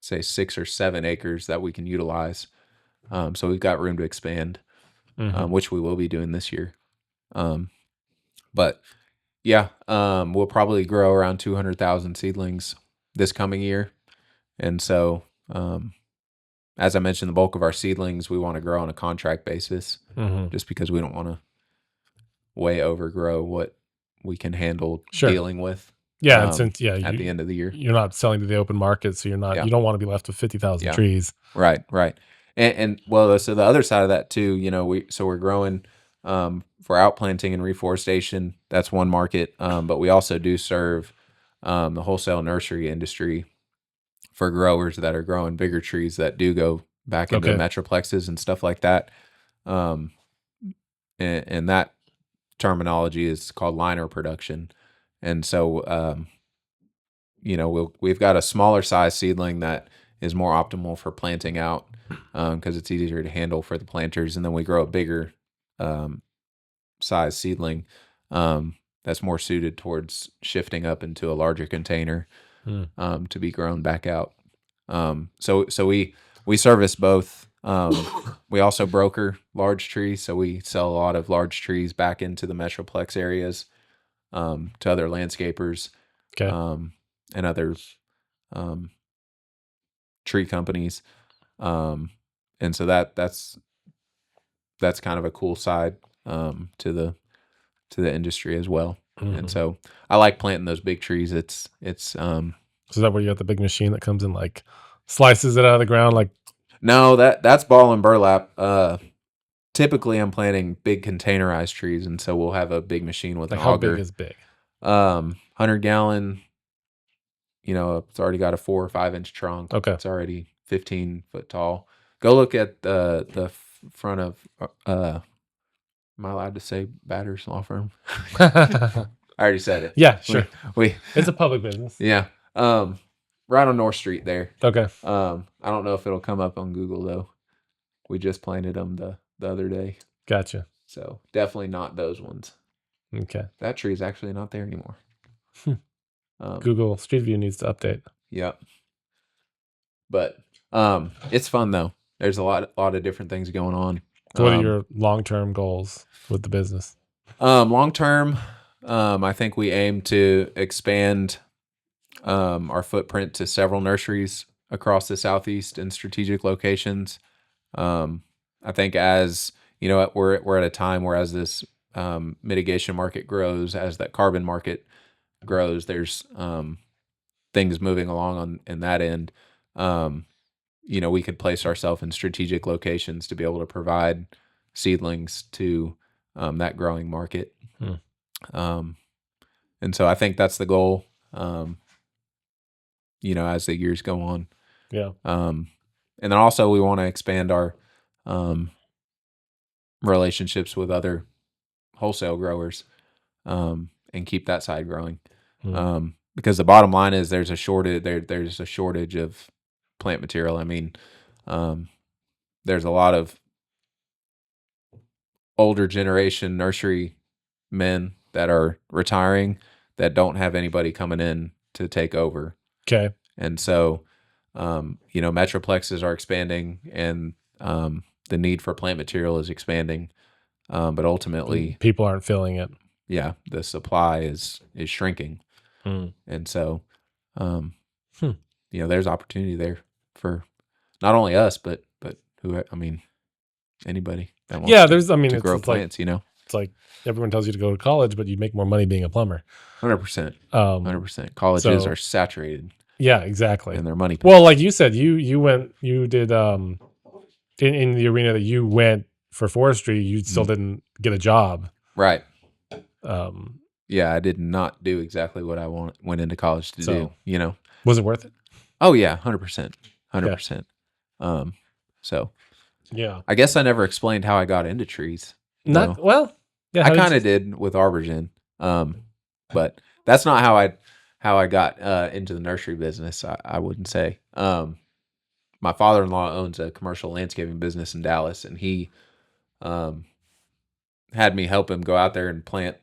say 6 or 7 acres that we can utilize. So we've got room to expand, which we will be doing this year. But yeah, we'll probably grow around 200,000 seedlings this coming year. And so, as I mentioned, the bulk of our seedlings we want to grow on a contract basis, just because we don't want to way overgrow what we can handle dealing with. Yeah, and since at the end of the year, you're not selling to the open market, so you don't want to be left with 50,000 trees. Right. And well, so the other side of that too, we're growing for outplanting and reforestation. That's one market, but we also do serve the wholesale nursery industry for growers that are growing bigger trees that do go back into metroplexes and stuff like that. And that terminology is called liner production. And so, we've got a smaller size seedling that is more optimal for planting out because it's easier to handle for the planters. And then we grow a bigger size seedling that's more suited towards shifting up into a larger container to be grown back out. So we service both. We also broker large trees, so we sell a lot of large trees back into the metroplex areas to other landscapers and other tree companies. And so that's kind of a cool side to the industry as well. And so I like planting those big trees. It's So is that where you got the big machine that comes in like slices it out of the ground? Like, no, that's ball and burlap. Typically I'm planting big containerized trees, and so we'll have a big machine with an auger. How big is big? 100-gallon. It's already got a 4 or 5 inch trunk. Okay, it's already 15 foot tall. Go look at the front of. Am I allowed to say Batters Law Firm? I already said it. Yeah, sure. It's a public business. Yeah. Right on North Street there. Okay. I don't know if it'll come up on Google though. We just planted them the other day. Gotcha. So definitely not those ones. Okay. That tree is actually not there anymore. Google Street View needs to update. Yep. But it's fun though. There's a lot of different things going on. So what are your long-term goals with the business? Long-term, I think we aim to expand our footprint to several nurseries across the Southeast in strategic locations. I think as we're at a time where as this mitigation market grows, as that carbon market grows, there's things moving along in that end. We could place ourselves in strategic locations to be able to provide seedlings to that growing market. And so I think that's the goal, as the years go on. Yeah. And then also we want to expand our relationships with other wholesale growers and keep that side growing. Because the bottom line is there's a shortage of plant material. I mean, there's a lot of older generation nursery men that are retiring that don't have anybody coming in to take over. Okay. And so, metroplexes are expanding and the need for plant material is expanding. But ultimately people aren't filling it. Yeah. The supply is shrinking. And so, there's opportunity there for not only us, but anybody that wants to grow plants, It's like everyone tells you to go to college, but you make more money being a plumber. 100%. 100%. Colleges are saturated. Yeah, exactly. And their money. Well, like you said, you did in the arena that you went for forestry, you still didn't get a job. Right. Yeah, I did not do exactly what I went into college to do, Was it worth it? Oh yeah, 100%. 100%. So yeah. I guess I never explained how I got into trees. Yeah. I kind of did with Arborgen. But that's not how I got into the nursery business, I wouldn't say. My father-in-law owns a commercial landscaping business in Dallas, and he had me help him go out there and plant.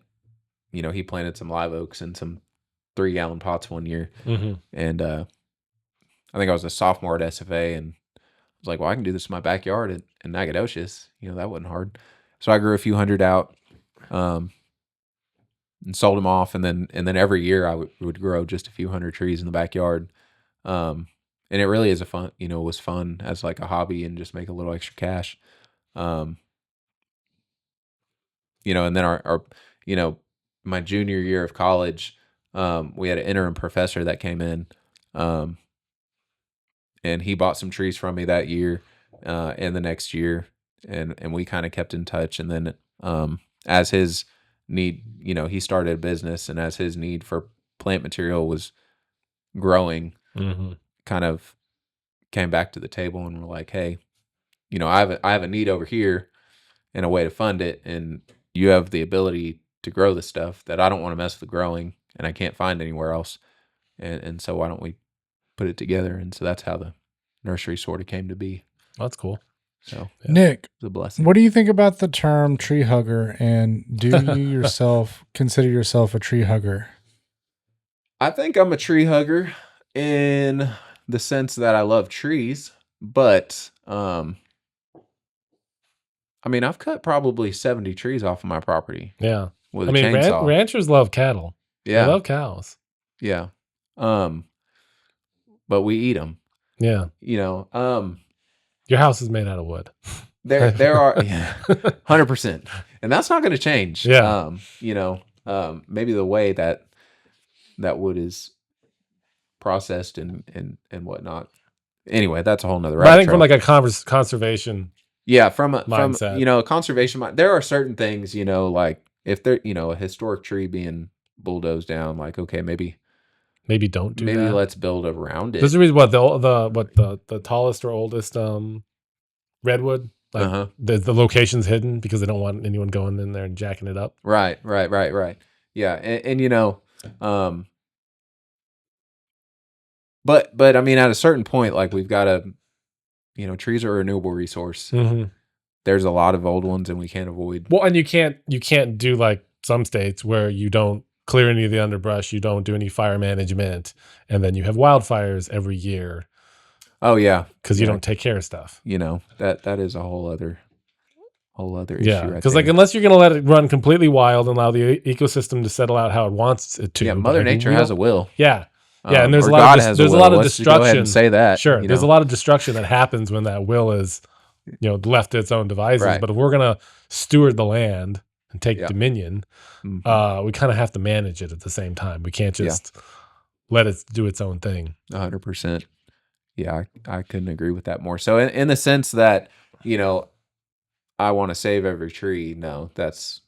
He planted some live oaks in some 3-gallon pots one year, and I think I was a sophomore at SFA, and I was like, well, I can do this in my backyard in Nacogdoches. That wasn't hard. So I grew a few hundred out, and sold them off, and then every year I would grow just a few hundred trees in the backyard. And it really is was fun as like a hobby and just make a little extra cash. And then our my junior year of college, we had an interim professor that came in, and he bought some trees from me that year, and the next year, and we kind of kept in touch. And then, as his need, he started a business, and as his need for plant material was growing, kind of came back to the table, and we're like, hey, I have a need over here and a way to fund it, and you have the ability to grow the stuff that I don't want to mess with growing, and I can't find anywhere else, and so why don't we put it together? And so that's how the nursery sort of came to be. That's cool. So Nick, it's a blessing. What do you think about the term tree hugger, and do you yourself consider yourself a tree hugger? I think I'm a tree hugger in the sense that I love trees, but I mean, I've cut probably 70 trees off of my property. Yeah. With a chainsaw. Ranchers love cattle. Yeah. They love cows. Yeah. But we eat them. Yeah. Your house is made out of wood. There are 100%. And that's not going to change. Yeah. Maybe the way that wood is processed and whatnot. Anyway, that's a whole nother rabbit trail. I think from like a conservation. Yeah, from mindset. Conservation. There are certain things, like if there, a historic tree being bulldozed down, like okay, maybe don't do that. Maybe let's build around it. There's a reason what the tallest or oldest redwood, like the location's hidden because they don't want anyone going in there and jacking it up. Right. Yeah, and but I mean, at a certain point, like we've got to. Trees are a renewable resource. There's a lot of old ones, and we can't avoid. Well, and you can't do like some states where you don't clear any of the underbrush, you don't do any fire management, and then you have wildfires every year. Oh yeah, because you don't take care of stuff. That is a whole other issue. Yeah, because like unless you're going to let it run completely wild and allow the ecosystem to settle out how it wants it to. Yeah, Mother Nature has a will. Yeah. Yeah, and there's a lot of destruction. Go ahead and say that. Sure, there's a lot of destruction that happens when that will is, left to its own devices. Right. But if we're gonna steward the land and take dominion, we kind of have to manage it at the same time. We can't just let it do its own thing. 100%. Yeah, I couldn't agree with that more. So in the sense that I want to save every tree. No, that's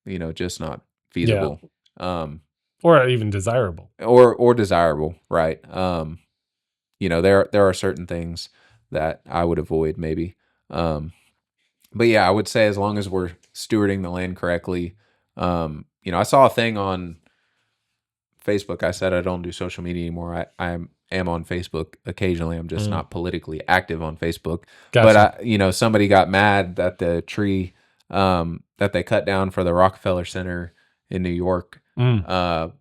just not feasible. Yeah. Or even desirable. Or desirable, right? There are certain things that I would avoid maybe. But yeah, I would say as long as we're stewarding the land correctly. I saw a thing on Facebook. I said I don't do social media anymore. I am on Facebook occasionally. I'm just not politically active on Facebook. Gotcha. But somebody got mad that the tree that they cut down for the Rockefeller Center in New York was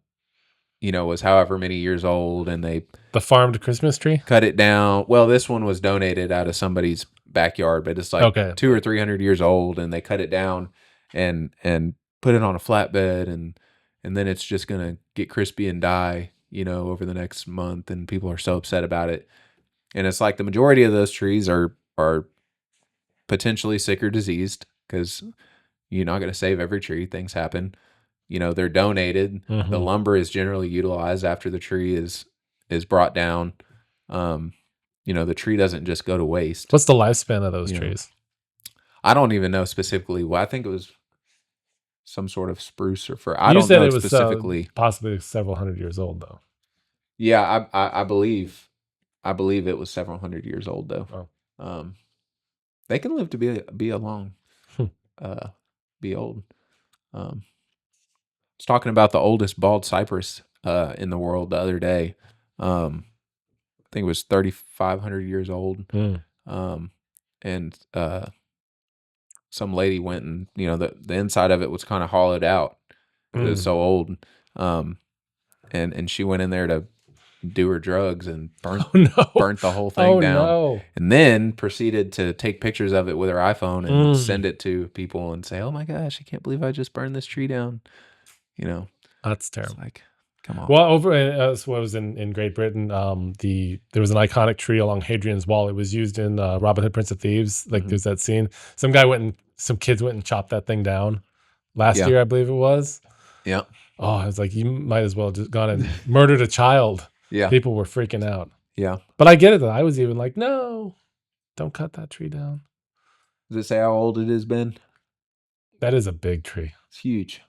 however many years old, and the farmed Christmas tree cut it down. Well, this one was donated out of somebody's backyard, but it's like 200 or 300 years old, and they cut it down and put it on a flatbed, and then it's just gonna get crispy and die, over the next month, and people are so upset about it. And it's like the majority of those trees are potentially sick or diseased because you're not going to save every tree. Things happen. They're donated. The lumber is generally utilized after the tree is brought down. The tree doesn't just go to waste. What's the lifespan of those trees? I don't even know specifically. Well, I think it was some sort of spruce or fir. I don't know specifically. Possibly several hundred years old, though. Yeah, I believe it was several hundred years old, though. Oh. They can live to be old. I was talking about the oldest bald cypress in the world the other day. I think it was 3,500 years old. And some lady went and, you know, the inside of it was kind of hollowed out. It was so old. And she went in there to do her drugs and burnt the whole thing down. No. And then proceeded to take pictures of it with her iPhone and send it to people and say, "Oh my gosh, I can't believe I just burned this tree down." You know, That's terrible. it's like, come on. Well, over so I was in Great Britain. There was an iconic tree along Hadrian's Wall. It was used in Robin Hood, Prince of Thieves. Like there's that scene. Some kids went and chopped that thing down last year, I believe it was. Yeah. Oh, I was like, you might as well just gone and murdered a child. Yeah. People were freaking out. Yeah. But I get it though. I was even like, no, don't cut that tree down. Does it say how old it has been? That is a big tree. It's huge.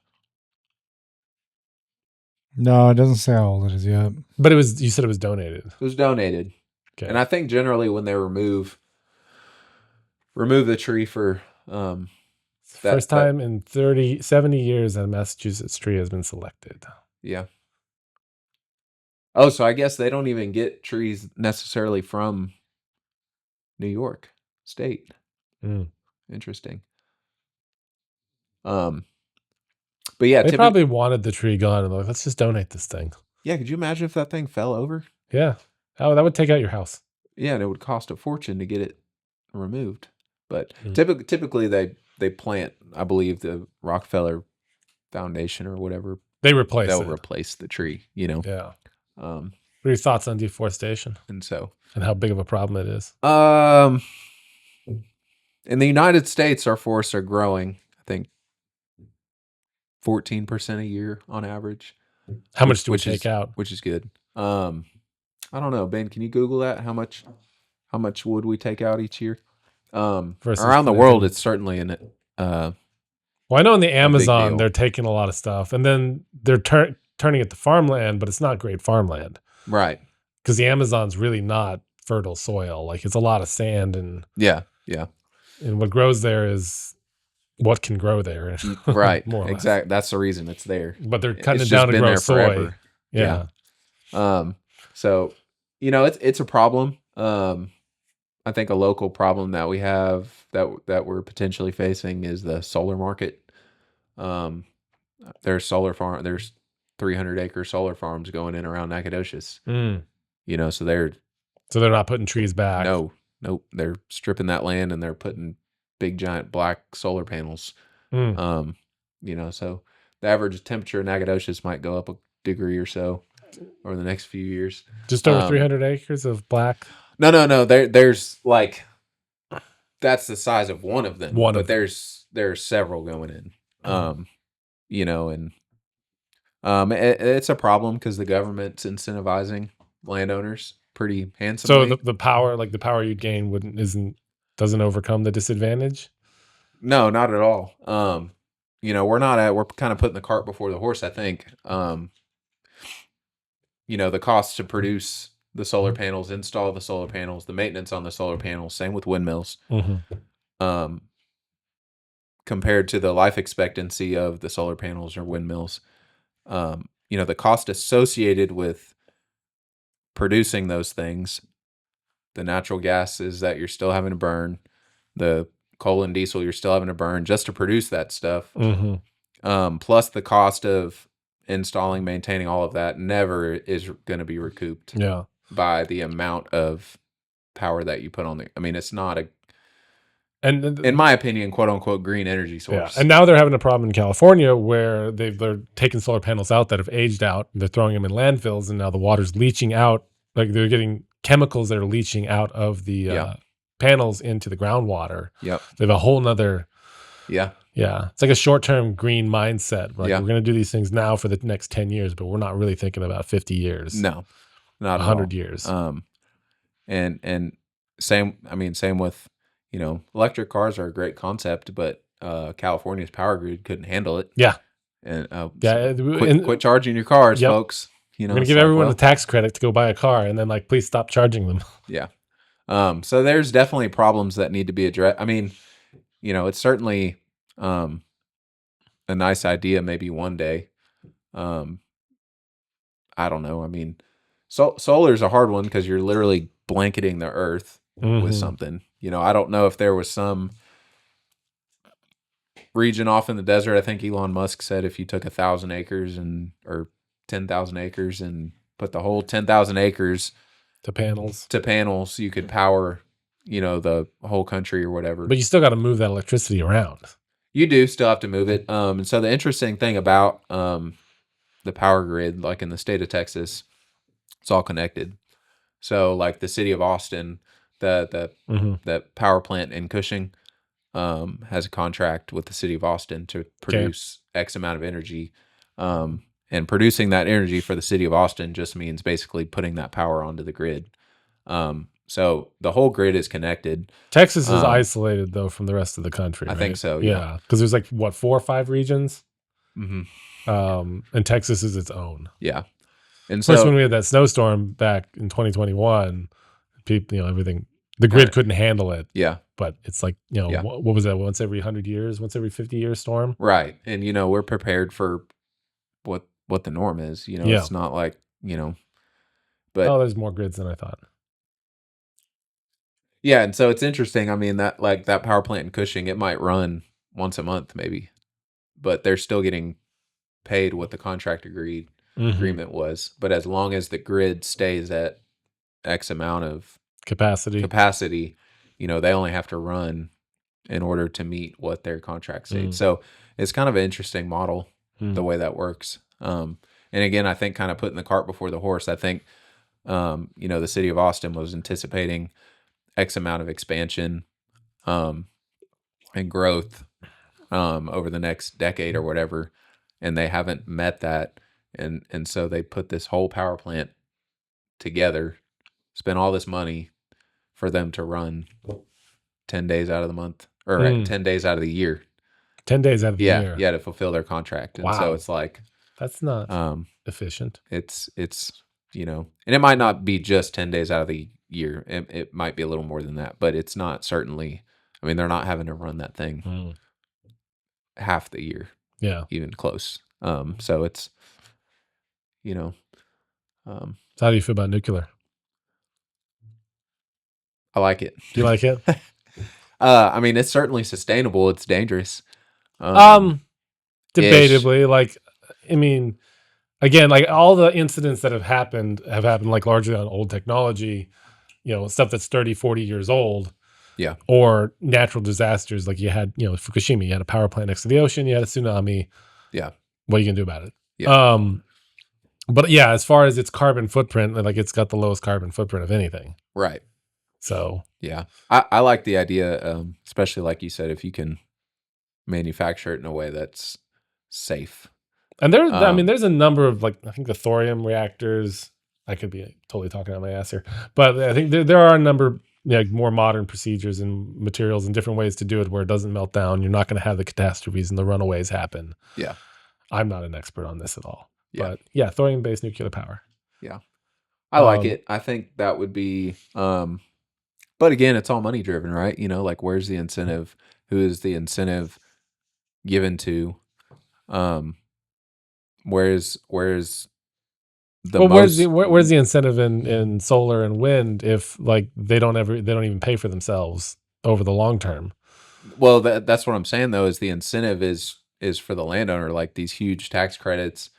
No, it doesn't say how old it is yet. But you said it was donated. It was donated. Okay. And I think generally when they remove the tree for first time in 70 years that a Massachusetts tree has been selected. Yeah. Oh, so I guess they don't even get trees necessarily from New York State. Interesting. But yeah, they probably wanted the tree gone and like, let's just donate this thing. Yeah, could you imagine if that thing fell over? Yeah. Oh, that would take out your house. Yeah, and it would cost a fortune to get it removed. But typically they plant, I believe, the Rockefeller Foundation or whatever. They'll replace the tree, you know. Yeah. What are your thoughts on deforestation? And how big of a problem it is? In the United States, our forests are growing, I think 14% a year on average. How much do we take out? Which is good. I don't know, Ben, can you Google that? How much would we take out each year? Around the world, it's certainly in it. Well, I know in the Amazon, they're taking a lot of stuff, and then they're turning it to farmland, but it's not great farmland. Right. Because the Amazon's really not fertile soil. Like, it's a lot of sand and... Yeah. And what grows there is what can grow there. Right. More or exactly. Less. That's the reason it's there. But they're cutting it down to grow soy. Forever. Yeah. So, you know, it's a problem. I think a local problem that we have that we're potentially facing is the solar market. There's 300-acre solar farms going in around Nacogdoches. You know, so they're not putting trees back. Nope. They're stripping that land and they're putting big giant black solar panels. You know, so the average temperature in Nacogdoches might go up a degree or so over the next few years. Just over 300 acres of black. No. There's like, that's the size of one of them. But there's several going in. You know, and it's a problem because the government's incentivizing landowners pretty handsomely. So the power you'd gain doesn't overcome the disadvantage? No, not at all. You know, we're kind of putting the cart before the horse, I think. You know, the cost to produce the solar panels, install the solar panels, the maintenance on the solar panels, same with windmills. Compared to the life expectancy of the solar panels or windmills, you know, the cost associated with producing those things, the natural gases that you're still having to burn, the coal and diesel you're still having to burn just to produce that stuff, plus the cost of installing, maintaining all of that never is going to be recouped by the amount of power that you put on the... I mean, it's not in my opinion, quote unquote, green energy source. Yeah. And now they're having a problem in California where they're taking solar panels out that have aged out. They're throwing them in landfills, and now the water's leaching out. Like, they're getting chemicals that are leaching out of the panels into the groundwater. Yep. They have a whole nother. Yeah. It's like a short-term green mindset. Like, we're going to do these things now for the next 10 years, but we're not really thinking about 50 years. No, not 100 years. And same with, you know, electric cars are a great concept, but California's power grid couldn't handle it. Yeah. And and quit charging your cars, folks. You know, we're gonna give everyone a tax credit to go buy a car, and then please stop charging them. Yeah. So there's definitely problems that need to be addressed. I mean, you know, it's certainly a nice idea maybe one day. I don't know. I mean, solar is a hard one because you're literally blanketing the earth with something. You know, I don't know if there was some region off in the desert. I think Elon Musk said if you took 1,000 acres or 10,000 acres and put the whole 10,000 acres to panels, you could power, the whole country or whatever. But you still got to move that electricity around. You do still have to move it. And so the interesting thing about the power grid, like in the state of Texas, it's all connected. So like the city of Austin, the power plant in Cushing has a contract with the city of Austin to produce X amount of energy. And producing that energy for the city of Austin just means basically putting that power onto the grid. So the whole grid is connected. Texas is isolated though from the rest of the country. I right? think so. Yeah, because there's like 4 or 5 regions, Mm-hmm. and Texas is its own. Yeah, and Of course, so when we had that snowstorm back in 2021, people, everything, the grid couldn't handle it. Yeah, but it's like what was that? Once every 100 years, once every 50 years storm. Right, and we're prepared for what the norm is. It's not like but there's more grids than I thought. Yeah, and so it's interesting. I mean, that power plant in Cushing, it might run once a month maybe, but they're still getting paid what the contract agreement was. But as long as the grid stays at X amount of capacity, they only have to run in order to meet what their contract states. So it's kind of an interesting model, the way that works. And again, I think kind of putting the cart before the horse. I think, the city of Austin was anticipating X amount of expansion and growth over the next decade or whatever, and they haven't met that, and so they put this whole power plant together, spent all this money for them to run 10 days out of the month, or 10 days out of the year. 10 days out of the year. Yeah, to fulfill their contract. And so it's like, that's not efficient. It's and it might not be just 10 days out of the year. It might be a little more than that, but it's not certainly. I mean, they're not having to run that thing half the year. Yeah, even close. So it's, so how do you feel about nuclear? I like it. Do you like it? I mean, it's certainly sustainable. It's dangerous. Debatably, like, I mean, again, like all the incidents that have happened like largely on old technology, stuff that's 30, 40 years old. Yeah. Or natural disasters. Like you had, Fukushima, you had a power plant next to the ocean, you had a tsunami. Yeah. What are you going to do about it? Yeah. But yeah, as far as its carbon footprint, like it's got the lowest carbon footprint of anything. Right. So. Yeah. I like the idea, especially like you said, if you can manufacture it in a way that's safe. And there's a number of, like, I think the thorium reactors, I could be totally talking out my ass here, but I think there are a number of more modern procedures and materials and different ways to do it where it doesn't melt down. You're not going to have the catastrophes and the runaways happen. Yeah. I'm not an expert on this at all. Yeah. But yeah, thorium-based nuclear power. Yeah. I like it. I think that would be, but again, it's all money driven, right? Like where's the incentive? Who is the incentive given to? Where's the incentive in solar and wind if like they don't even pay for themselves over the long term? Well, that's what I'm saying though, is the incentive is for the landowner, like these huge tax credits,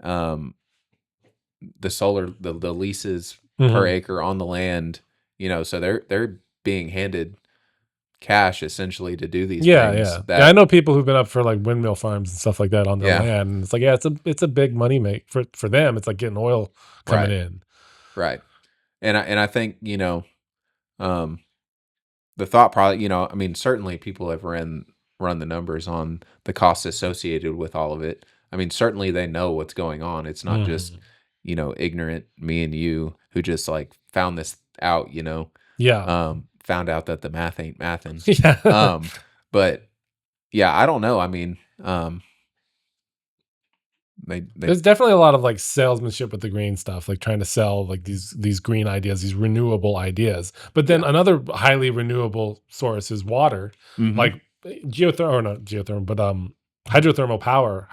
the solar, the leases per acre on the land, so they're being handed cash essentially to do these things. Yeah, I know people who've been up for like windmill farms and stuff like that on their land. And it's like, it's a big money make for them. It's like getting oil coming in. Right. And I think, the thought probably, I mean, certainly people have run the numbers on the costs associated with all of it. I mean, certainly they know what's going on. It's not just, ignorant me and you who just like found this out, found out that the math ain't mathin'. Yeah. But yeah, I don't know. I mean, there's definitely a lot of like salesmanship with the green stuff, like trying to sell like these green ideas, these renewable ideas. But then another highly renewable source is water, like hydrothermal power.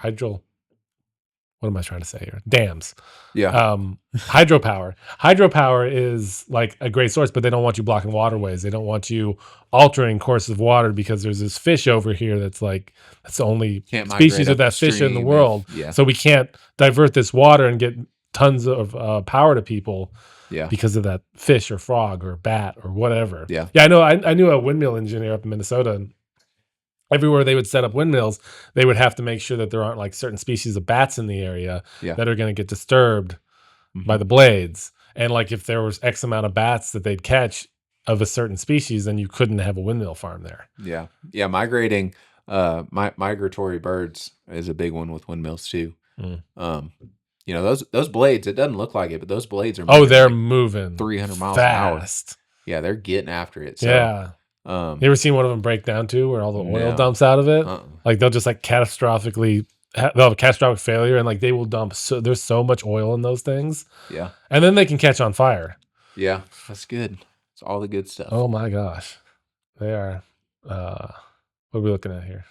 what am I trying to say here? Dams. Yeah. Hydropower. Hydropower is like a great source, but they don't want you blocking waterways. They don't want you altering courses of water because there's this fish over here that's the only Can't species migrate of that fish in the upstream world. yeah. So we can't divert this water and get tons of power to people Yeah. because of that fish or frog or bat or whatever. Yeah. Yeah, I know. I knew a windmill engineer up in Minnesota, and everywhere they would set up windmills, they would have to make sure that there aren't like certain species of bats in the area Yeah. that are going to get disturbed by the blades. And like if there was X amount of bats that they'd catch of a certain species, then you couldn't have a windmill farm there. Yeah. Yeah. Migrating, migratory birds is a big one with windmills too. You know, those blades, it doesn't look like it, but those blades are moving they're like moving 300 miles an hour. fast. Yeah, they're getting after it. So, Yeah. You ever seen one of them break down too, where all the oil No. dumps out of it? Uh-uh. Like they'll just like catastrophically, they'll have a catastrophic failure, and like they will dump. So there's so much oil in those things, Yeah. and then they can catch on fire. Yeah. That's good. It's all the good stuff. Oh my gosh, they are. What are we looking at here?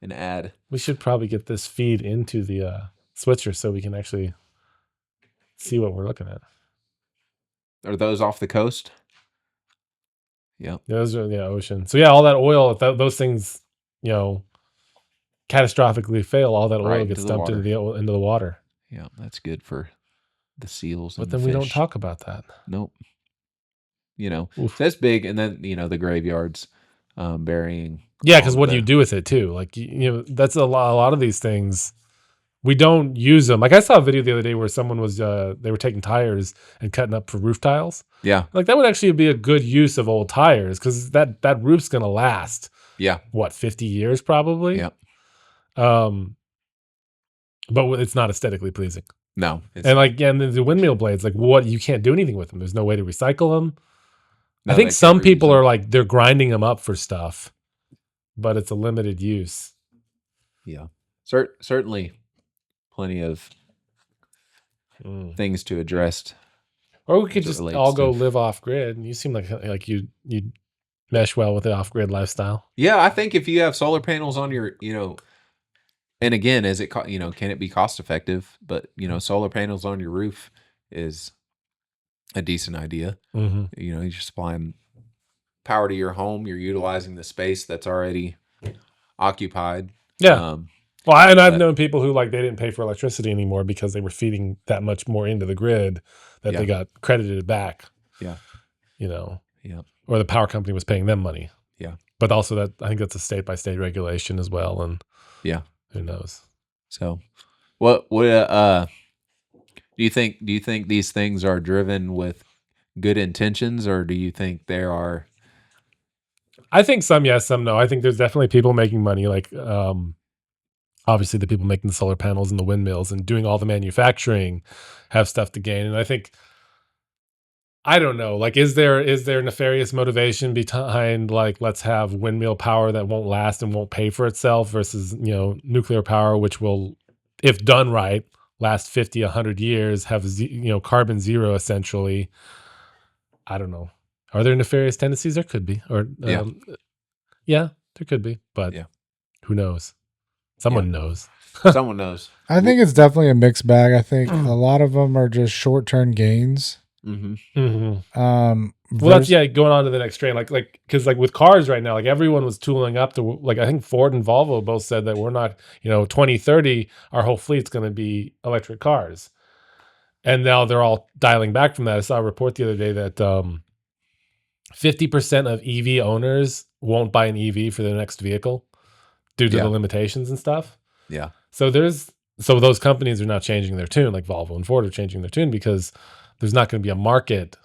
An ad. We should probably get this feed into the switcher so we can actually see what we're looking at. Are those off the coast? Yeah. Those are ocean. So yeah, all that oil, if those things, catastrophically fail, all that oil Right, gets into the dumped into water. the water. Yeah. That's good for the seals. But and then the we don't fish. talk about that. Nope. You know, Oof. that's big. And then, the graveyards burying. Yeah, because all what do you do with it too? Like that's a lot of these things. We don't use them. Like I saw a video the other day where someone was they were taking tires and cutting up for roof tiles. Yeah. Like that would actually be a good use of old tires because that roof's gonna last. Yeah. What, 50 years probably? Yeah. But it's not aesthetically pleasing. No. And the windmill blades, like what, you can't do anything with them. There's no way to recycle them. No, I think they some can't reuse people them. are like they're grinding them up for stuff, but it's a limited use. Yeah. Certainly plenty of things to address. Or we could as it just relates all go to- live off grid. You seem like you mesh well with the off grid lifestyle. Yeah, I think if you have solar panels on your, and again, can it be cost effective? But, solar panels on your roof is a decent idea. Mm-hmm. You're supplying power to your home. You're utilizing the space that's already occupied. Yeah. I've known people who they didn't pay for electricity anymore because they were feeding that much more into the grid that they got credited back. Yeah. Yeah. Or Or the power company was paying them money. Yeah. But also I think that's a state by state regulation as well. And yeah. who knows? So what do you think these things are driven with good intentions, or do you think there are? I think some yes, some no. I think there's definitely people making money, obviously the people making the solar panels and the windmills and doing all the manufacturing have stuff to gain. And I think, I don't know, is there nefarious motivation behind let's have windmill power that won't last and won't pay for itself versus, nuclear power, which will, if done right, last 50, 100 years, have, carbon zero essentially. I don't know. Are there nefarious tendencies? There could be. Or yeah, there could be, but who knows? Someone knows. Someone knows. I think it's definitely a mixed bag. I think a lot of them are just short-term gains. Mm-hmm. Mm-hmm. Well, that's going on to the next train. Because with cars right now, everyone was tooling up to I think Ford and Volvo both said that we're not 2030 our whole fleet's going to be electric cars, and now they're all dialing back from that. I saw a report the other day that 50% of EV owners won't buy an EV for their next vehicle due to the limitations and stuff. Yeah. So those companies are now changing their tune, like Volvo and Ford are changing their tune because there's not going to be a market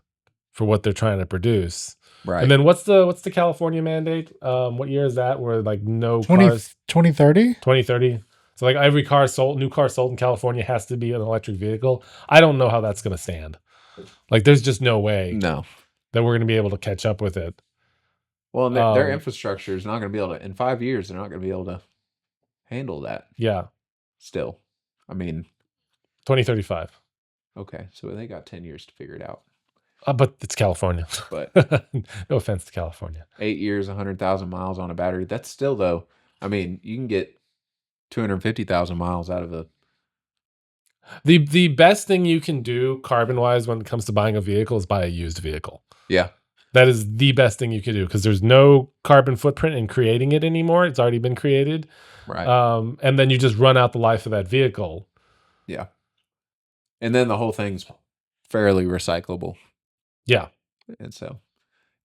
for what they're trying to produce. Right. And then what's the California mandate? What year is that? Where no 2030? 2030. So every new car sold in California has to be an electric vehicle. I don't know how that's going to stand. There's just no way No. that we're going to be able to catch up with it. Well, and their infrastructure is not going to be able to, in 5 years, they're not going to be able to handle that. Yeah. Still. I mean. 2035. Okay. So they got 10 years to figure it out. But it's California. But no offense to California. 8 years, 100,000 miles on a battery. That's still, though, I mean, you can get 250,000 miles out of a The best thing you can do carbon wise when it comes to buying a vehicle is buy a used vehicle. Yeah. That is the best thing you can do because there's no carbon footprint in creating it anymore. It's already been created. Right. And then you just run out the life of that vehicle. Yeah. And then the whole thing's fairly recyclable. Yeah. And so,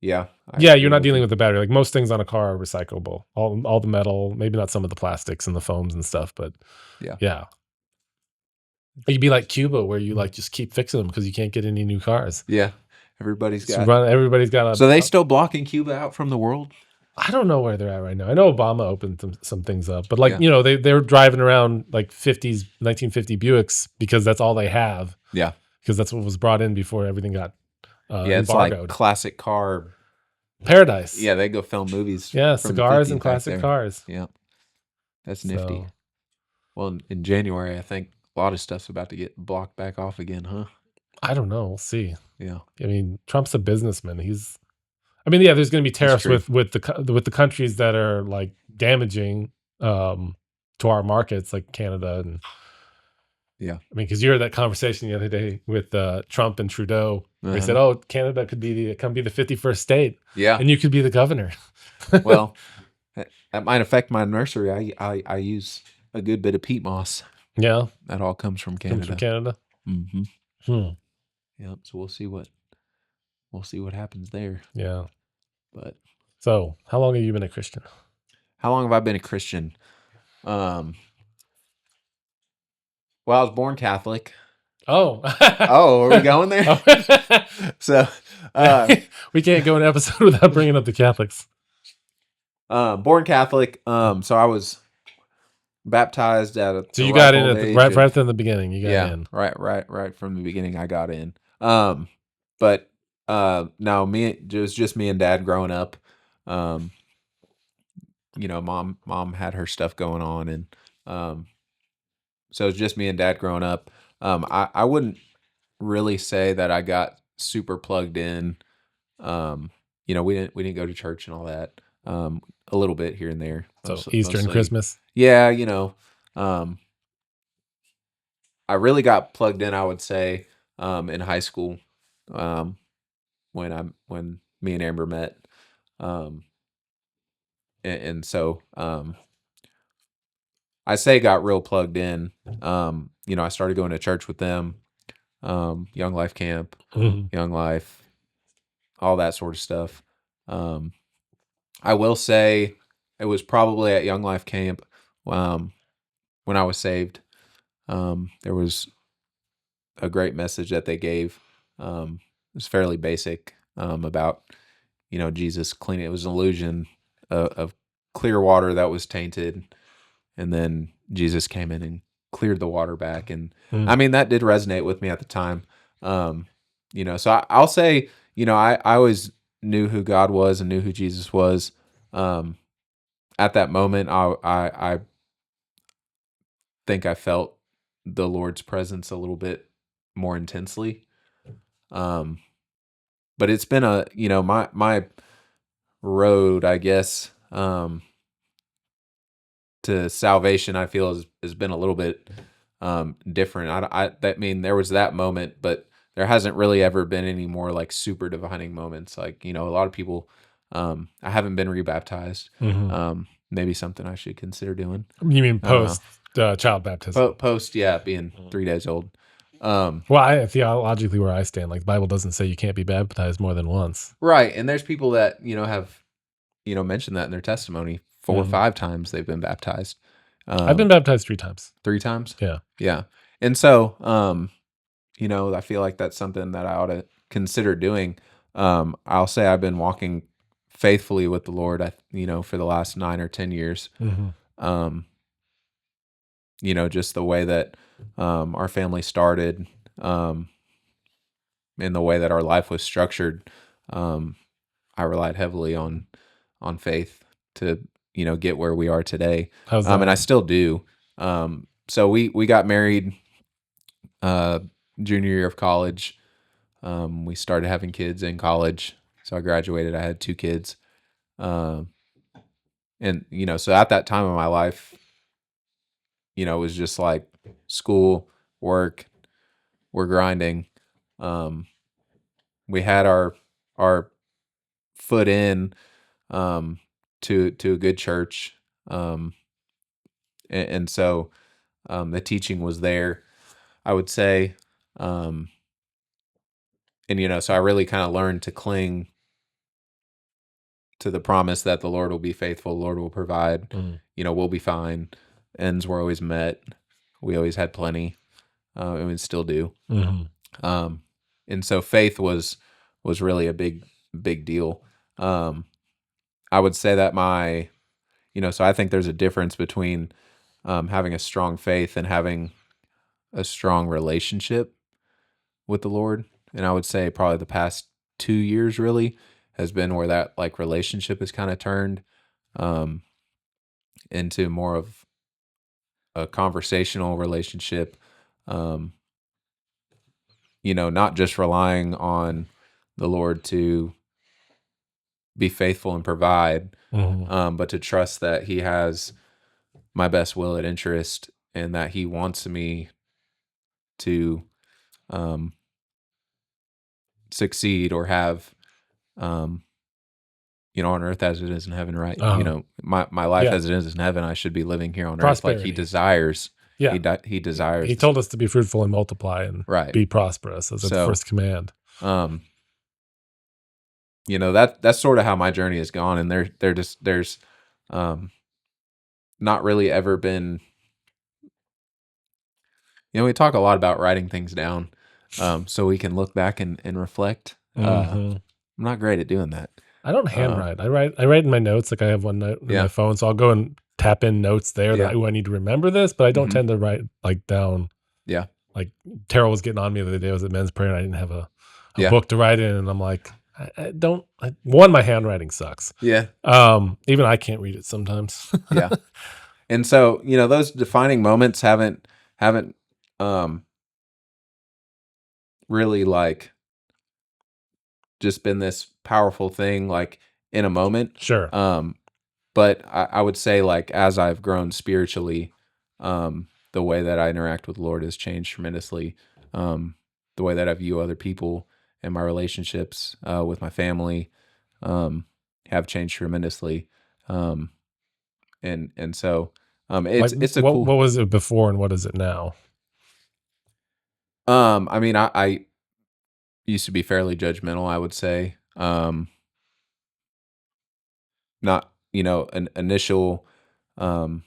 yeah. You're not dealing with the battery. Like most things on a car are recyclable. All the metal, maybe not some of the plastics and the foams and stuff, but yeah. You'd be like Cuba where you like just keep fixing them because you can't get any new cars. Yeah. Everybody's got a. So they still blocking Cuba out from the world? I don't know where they're at right now. I know Obama opened some things up, but like, they're driving around like 1950 Buicks because that's all they have. Yeah. Because that's what was brought in before everything got it's embargoed. like classic car paradise. Yeah, they go film movies. Yeah, cigars and classic cars. Yeah. That's nifty. Well, in January, I think a lot of stuff's about to get blocked back off again, huh? I don't know. We'll see. Yeah. I mean, Trump's a businessman. There's going to be tariffs with the countries that are like damaging to our markets, like Canada and. Yeah. I mean, because you heard that conversation the other day with Trump and Trudeau. They said, "Oh, Canada could be the 51st state." Yeah. And you could be the governor. Well, that might affect my nursery. I use a good bit of peat moss. Yeah. That all comes from Canada. Mm-hmm. Yep. So we'll see what happens there. Yeah. But so, how long have you been a Christian? How long have I been a Christian? Well, I was born Catholic. Oh. Are we going there? So we can't go an episode without bringing up the Catholics. Born Catholic. So I was baptized at a. So you got in right from the beginning. You got in. Right from the beginning. I got in. But no, it was just me and Dad growing up. Mom had her stuff going on, and so it was just me and Dad growing up. I wouldn't really say that I got super plugged in. We didn't go to church and all that. A little bit here and there. So Easter and Christmas. Yeah, I really got plugged in, I would say, in high school, when me and Amber met, and so I say got real plugged in. I started going to church with them, Young Life Camp, Young Life, all that sort of stuff. I will say it was probably at Young Life Camp when I was saved. There was a great message that they gave. It was fairly basic about, Jesus cleaning. It was an illusion of clear water that was tainted, and then Jesus came in and cleared the water back. And I mean, that did resonate with me at the time. So I'll say, I always knew who God was and knew who Jesus was. At that moment, I think I felt the Lord's presence a little bit more intensely. But it's been my road, I guess, to salvation, I feel has been a little bit different. There was that moment, but there hasn't really ever been any more like super divining moments. Like, a lot of people, I haven't been rebaptized. Maybe something I should consider doing. You mean post child baptism? Post, being 3 days old. Well, theologically where I stand, like the Bible doesn't say you can't be baptized more than once. Right. And there's people that, have, mentioned that in their testimony 4 or 5 times they've been baptized. I've been baptized 3 times. 3 times? Yeah. Yeah. And so, I feel like that's something that I ought to consider doing. I'll say I've been walking faithfully with the Lord, for the last 9 or 10 years. Just the way that our family started, and the way that our life was structured, I relied heavily on faith to get where we are today. How's that? And I still do. So we got married junior year of college. We started having kids in college. So I graduated. I had 2 kids. And so at that time of my life, it was just like school, work, we're grinding. We had our foot in to a good church, and so the teaching was there, I would say, and so I really kind of learned to cling to the promise that the Lord will be faithful, the Lord will provide, we'll be fine. Ends were always met. We always had plenty, and we still do. And so faith was really a big deal. I would say that so I think there's a difference between having a strong faith and having a strong relationship with the Lord. And I would say probably the past 2 years really has been where that like relationship has kind of turned into more of a conversational relationship. Not just relying on the Lord to be faithful and provide, but to trust that He has my best will and interest, and that He wants me to succeed or have, on earth as it is in heaven, right? My life as it is in heaven, I should be living here on earth like He desires. Yeah. He desires. He told us to be fruitful and multiply and be prosperous as the first command. That's sort of how my journey has gone, and there's not really ever been. We talk a lot about writing things down, so we can look back and reflect. I'm not great at doing that. I don't handwrite. I write in my notes. Like I have one note in my phone, so I'll go and tap in notes there that I need to remember this, but I don't tend to write like down. Yeah. Like Terrell was getting on me the other day. I was at men's prayer and I didn't have a book to write in, and I'm like, my handwriting sucks. Yeah. Even I can't read it sometimes. Yeah. And so, those defining moments haven't really like just been this powerful thing like in a moment. Sure. But I would say like as I've grown spiritually, the way that I interact with the Lord has changed tremendously. The way that I view other people and my relationships with my family have changed tremendously. And so it's a cool. What was it before and what is it now? I mean, I used to be fairly judgmental, I would say. Not, an initial, what's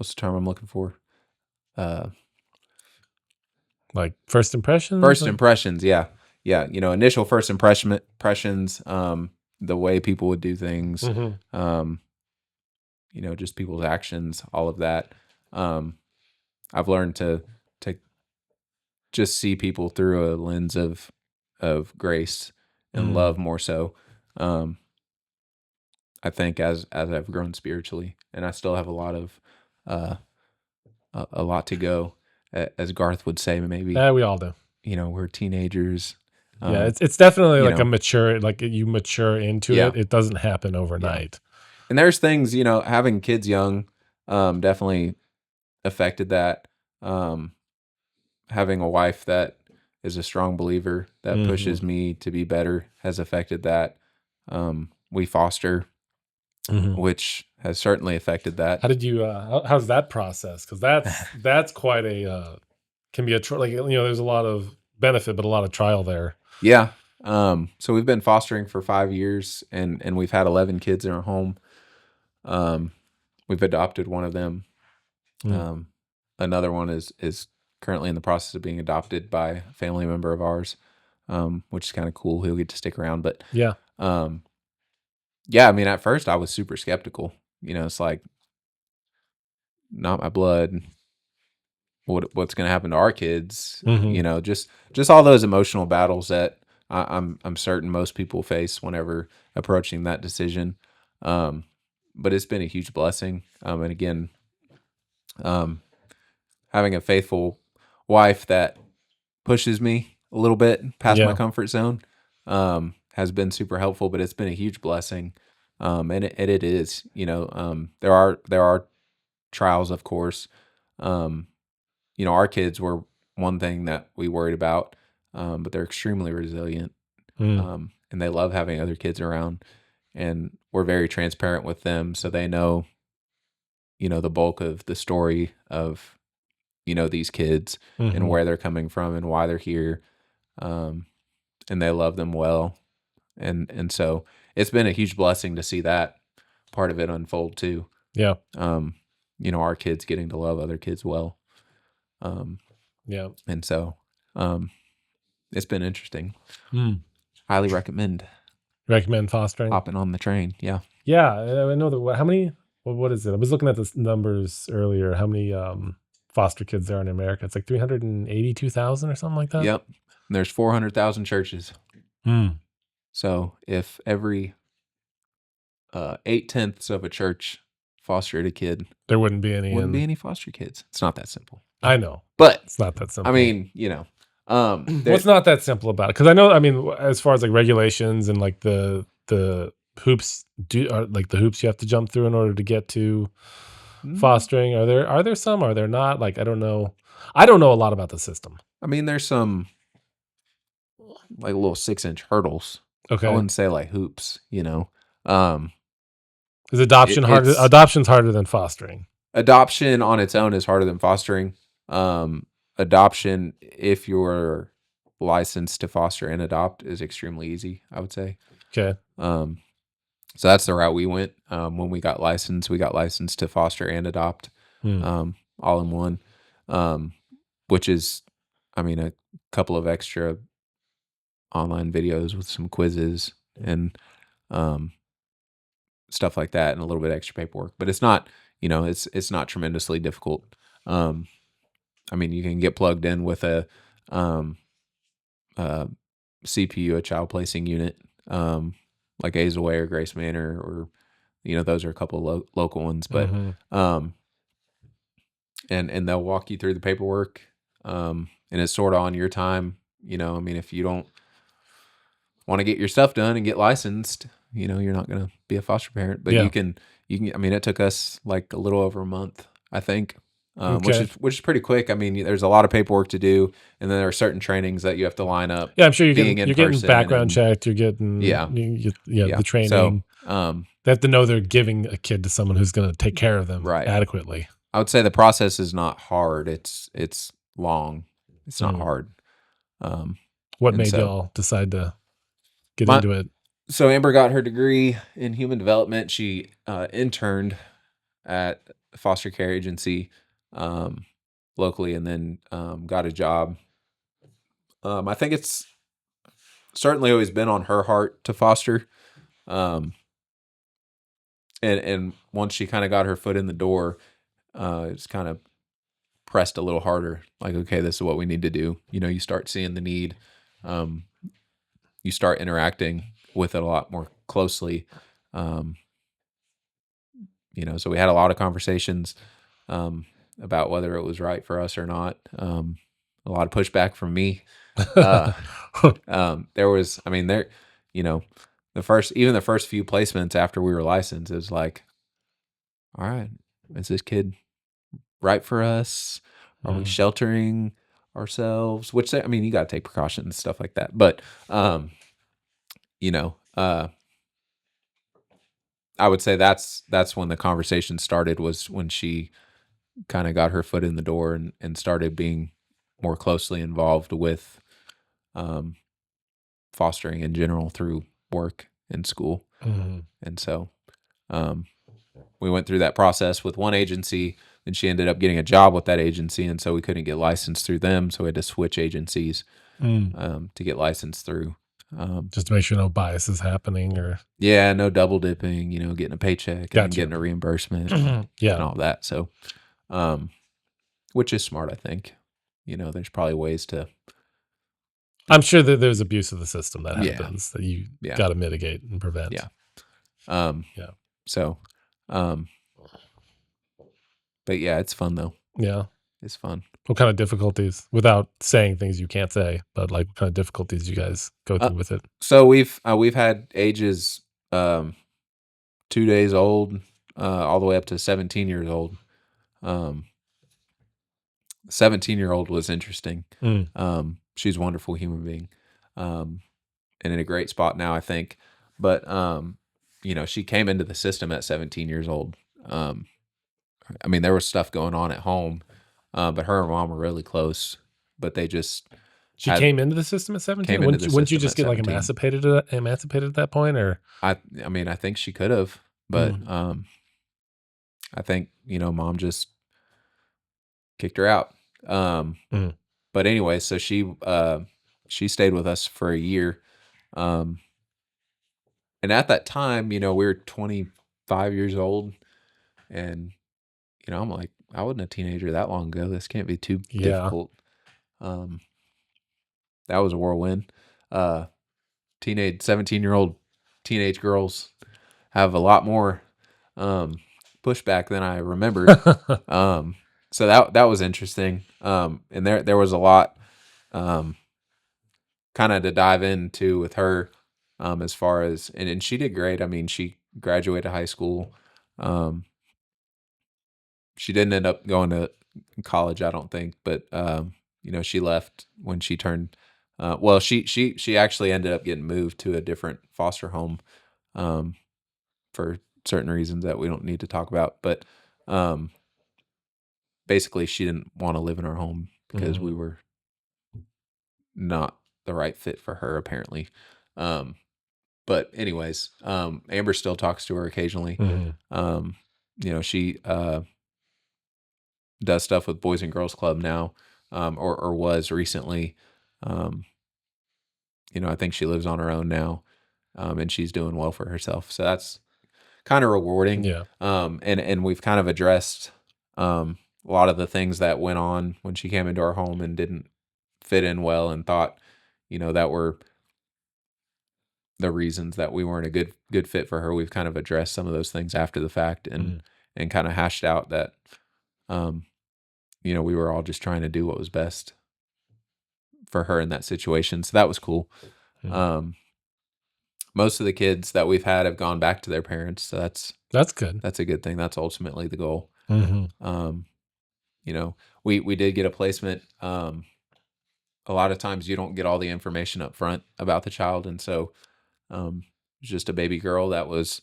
the term I'm looking for? Like first impressions? Impressions, yeah. Yeah, initial first impressions, the way people would do things, just people's actions, all of that. I've learned to just see people through a lens of grace and love more so. I think as I've grown spiritually, and I still have a lot to go, as Garth would say, maybe. Yeah, we all do. We're teenagers. Yeah, it's definitely like a mature, like you mature into it. It doesn't happen overnight. Yeah. And there's things, having kids young, definitely affected that. Having a wife that is a strong believer that pushes me to be better has affected that. We foster, which has certainly affected that. How did you? How's that process? Because that's quite a can be a there's a lot of benefit, but a lot of trial there. Yeah. So we've been fostering for 5 years, and we've had 11 kids in our home. We've adopted one of them. Another one is currently in the process of being adopted by a family member of ours, which is kind of cool. He'll get to stick around, but yeah. I mean, at first I was super skeptical. It's like, not my blood. What's going to happen to our kids? Just all those emotional battles that I'm certain most people face whenever approaching that decision. But it's been a huge blessing. And again, having a faithful wife that pushes me a little bit past my comfort zone has been super helpful. But it's been a huge blessing, and it is. There are trials, of course, our kids were one thing that we worried about, but they're extremely resilient, and they love having other kids around, and we're very transparent with them, so they know, the bulk of the story of, these kids and where they're coming from and why they're here, and they love them well, and so it's been a huge blessing to see that part of it unfold too. Yeah. Our kids getting to love other kids well. Yeah. And so, it's been interesting. Highly recommend fostering. hopping on the train. Yeah. Yeah. I know that. How many, what is it? I was looking at the numbers earlier. How many foster kids there are in America? It's like 382,000 or something like that. Yep. And there's 400,000 churches. So if every 8/10 of a church fostered a kid, there wouldn't be any foster kids. It's not that simple. I know, but it's not that simple. I mean, what's not that simple about it? Because I know, as far as like regulations and like the hoops like the hoops you have to jump through in order to get to fostering. Are there some? Are there not? Like, I don't know. I don't know a lot about the system. I mean, there's some like little 6-inch hurdles. Okay. I wouldn't say like hoops, Is adoption harder? Adoption's harder than fostering. Adoption on its own is harder than fostering. Adoption, if you're licensed to foster and adopt, is extremely easy, I would say. Okay. So that's the route we went. When we got licensed to foster and adopt, all in one, which is, a couple of extra online videos with some quizzes and stuff like that, and a little bit extra paperwork. But it's not, it's not tremendously difficult. You can get plugged in with a CPU, a child placing unit, like Azaway or Grace Manor, or those are a couple of local ones. But and they'll walk you through the paperwork, and it's sort of on your time. If you don't want to get your stuff done and get licensed, you're not going to be a foster parent. But you can. It took us like a little over a month, I think. Which is pretty quick. There's a lot of paperwork to do, and then there are certain trainings that you have to line up. Yeah, I'm sure you're getting background checked. You're getting the training. So they have to know they're giving a kid to someone who's going to take care of them adequately. I would say the process is not hard. It's long. It's not hard. What made y'all decide to get into it? So Amber got her degree in human development. She interned at a foster care agency locally, and then got a job. I think it's certainly always been on her heart to foster. And once she kind of got her foot in the door, it's kind of pressed a little harder. Like, okay, this is what we need to do. You start seeing the need. You start interacting with it a lot more closely. So we had a lot of conversations about whether it was right for us or not. A lot of pushback from me. There was, the first few placements after we were licensed, it was like, all right, is this kid right for us? Are we sheltering ourselves? Which, you got to take precautions and stuff like that. But, I would say that's when the conversation started, was when she kind of got her foot in the door and started being more closely involved with fostering in general through work and school. And so we went through that process with one agency, and she ended up getting a job with that agency, and so we couldn't get licensed through them, so we had to switch agencies to get licensed through. Just to make sure no bias is happening, or no double dipping, getting a paycheck and getting a reimbursement and all that. So which is smart, I think. There's probably ways to, I'm sure that there's abuse of the system that happens that you got to mitigate and prevent. So but yeah, it's fun though. Yeah, it's fun. What kind of difficulties, without saying things you can't say, but like what kind of difficulties you guys go through with it? So we've had ages 2 days old all the way up to 17 years old. 17-year-old was interesting. Mm. She's a wonderful human being, and in a great spot now, I think. But she came into the system at 17 years old. I mean, there was stuff going on at home, but her and mom were really close. But they just She had came into the system at 17? came into the Wouldn't you system just at get, like, 17. emancipated at that point, or I mean, I think she could have, but Mm. I think mom just kicked her out. Um, Mm. but anyway, so she stayed with us for a year. Um, and at that time, we were 25 years old, and I'm like, I wasn't a teenager that long ago. This can't be too Yeah. difficult. Um, that was a whirlwind. Uh, 17-year-old teenage girls have a lot more pushback than I remembered. So that was interesting. And there was a lot kind of to dive into with her, as far as and she did great. I mean, she graduated high school. Um, she didn't end up going to college, I don't think, but she left when she turned. Well, she actually ended up getting moved to a different foster home, um, for certain reasons that we don't need to talk about. But um, basically, she didn't want to live in our home because Mhm. we were not the right fit for her, apparently. Um, but anyways, Amber still talks to her occasionally. Mhm. Um, she does stuff with Boys and Girls Club now, or was recently. Um, I think she lives on her own now, and she's doing well for herself. So that's kind of rewarding. Yeah. And we've kind of addressed a lot of the things that went on when she came into our home and didn't fit in well, and thought, that were the reasons that we weren't a good fit for her. We've kind of addressed some of those things after the fact, Mhm. and kind of hashed out that um, we were all just trying to do what was best for her in that situation. So that was cool. Mhm. Um, most of the kids that we've had have gone back to their parents, so That's good. that's a good thing. That's ultimately the goal. Mhm. Um, we did get a placement. A lot of times you don't get all the information up front about the child, and so it was just a baby girl that was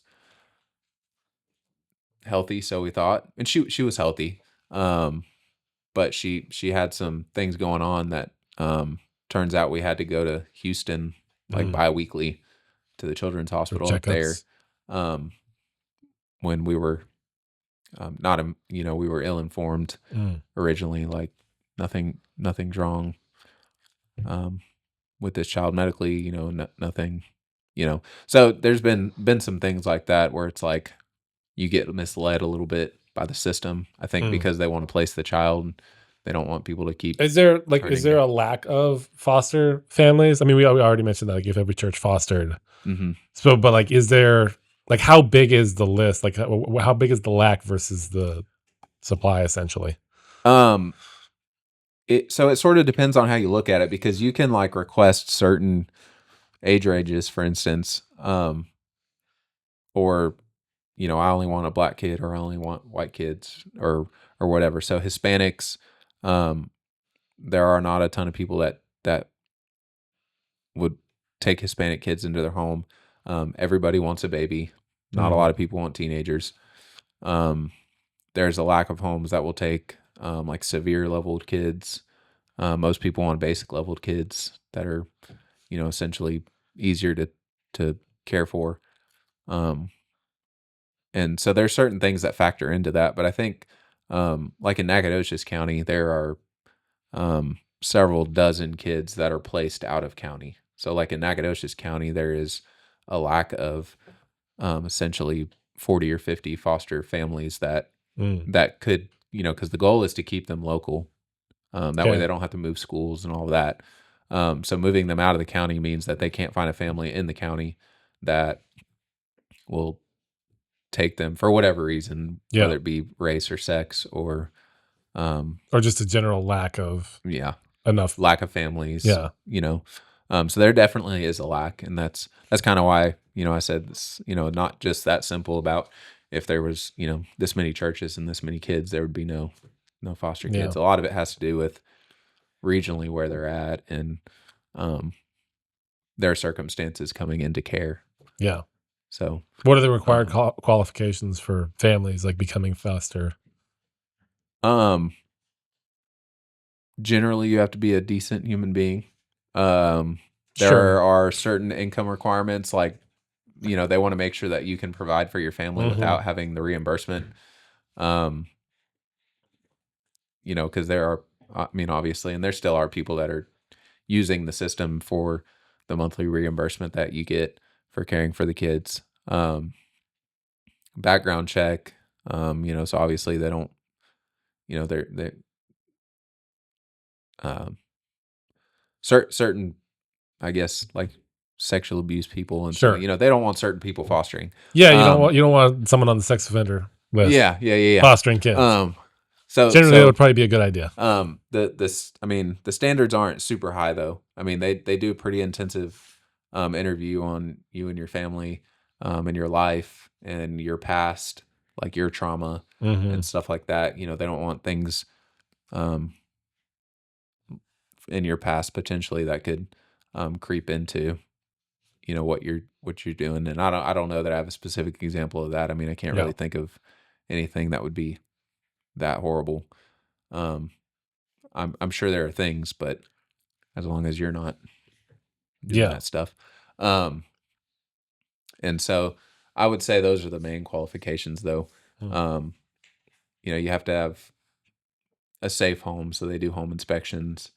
healthy, so we thought, and she was healthy, but she had some things going on that turns out we had to go to Houston like Mm. bi-weekly to the children's For hospital up there, checkups. um, when we were not we were ill-informed Mm. originally, like nothing's wrong um, with this child medically, nothing, so there's been some things like that where it's like you get misled a little bit by the system, I think, Mm. because they want to place the child. They don't want people to keep Is there turning a lack of foster families? I mean, we already mentioned that, like, if every church fostered. hmm So, but, like, is there, like, how big is the list? Like, how big is the lack versus the supply, essentially? um it sort of depends on how you look at it, because you can like request certain age ranges, for instance, or I only want a black kid, or I only want white kids, or whatever. So Hispanics, um there are not a ton of people that would take Hispanic kids into their home. Everybody wants a baby. Not a Mm. lot of people want teenagers. Um, there's a lack of homes that will take like severe leveled kids. Most people want basic leveled kids that are, essentially easier to care for. Um, and so there's certain things that factor into that. But I think, like in Nacogdoches County, there are several dozen kids that are placed out of county. So, like in Nacogdoches County, there is a lack of essentially 40 or 50 foster families Mm. that could, because the goal is to keep them local. That way Okay. they don't have to move schools and all of that. So moving them out of the county means that they can't find a family in the county that will take them for whatever reason, Yeah. whether it be race or sex or, Or just a general lack of yeah, enough. lack of families, Yeah. So there definitely is a lack, and that's kind of why, I said this, not just that simple about if there was, this many churches and this many kids, there would be foster Yeah. kids. A lot of it has to do with regionally where they're at and their circumstances coming into care. Yeah. So what are the required qualifications for families like becoming foster? Generally you have to be a decent human being. Sure. There are certain income requirements, like, you know, they want to make sure that you can provide for your family without having the reimbursement. You know, because there are, I mean, obviously, and there still are people that are using the system for the monthly reimbursement that you get for caring for the kids. Background check, you know, so obviously they don't, you know, they certain, I guess, like sexual abuse people and Sure. you know, they don't want certain people fostering. Yeah, you don't want someone on the sex offender list. Yeah. Fostering kids. So generally, that would probably be a good idea. The standards aren't super high though. I mean, they do a pretty intensive interview on you and your family, and your life and your past, like your trauma and stuff like that. You know, they don't want things in your past potentially that could creep into, you know, what you're doing. And I don't know that I have a specific example of that. I mean, I can't really think of anything that would be that horrible. I'm sure there are things, but as long as you're not doing that stuff. And so I would say those are the main qualifications though. You know, you have to have a safe home, so they do home inspections,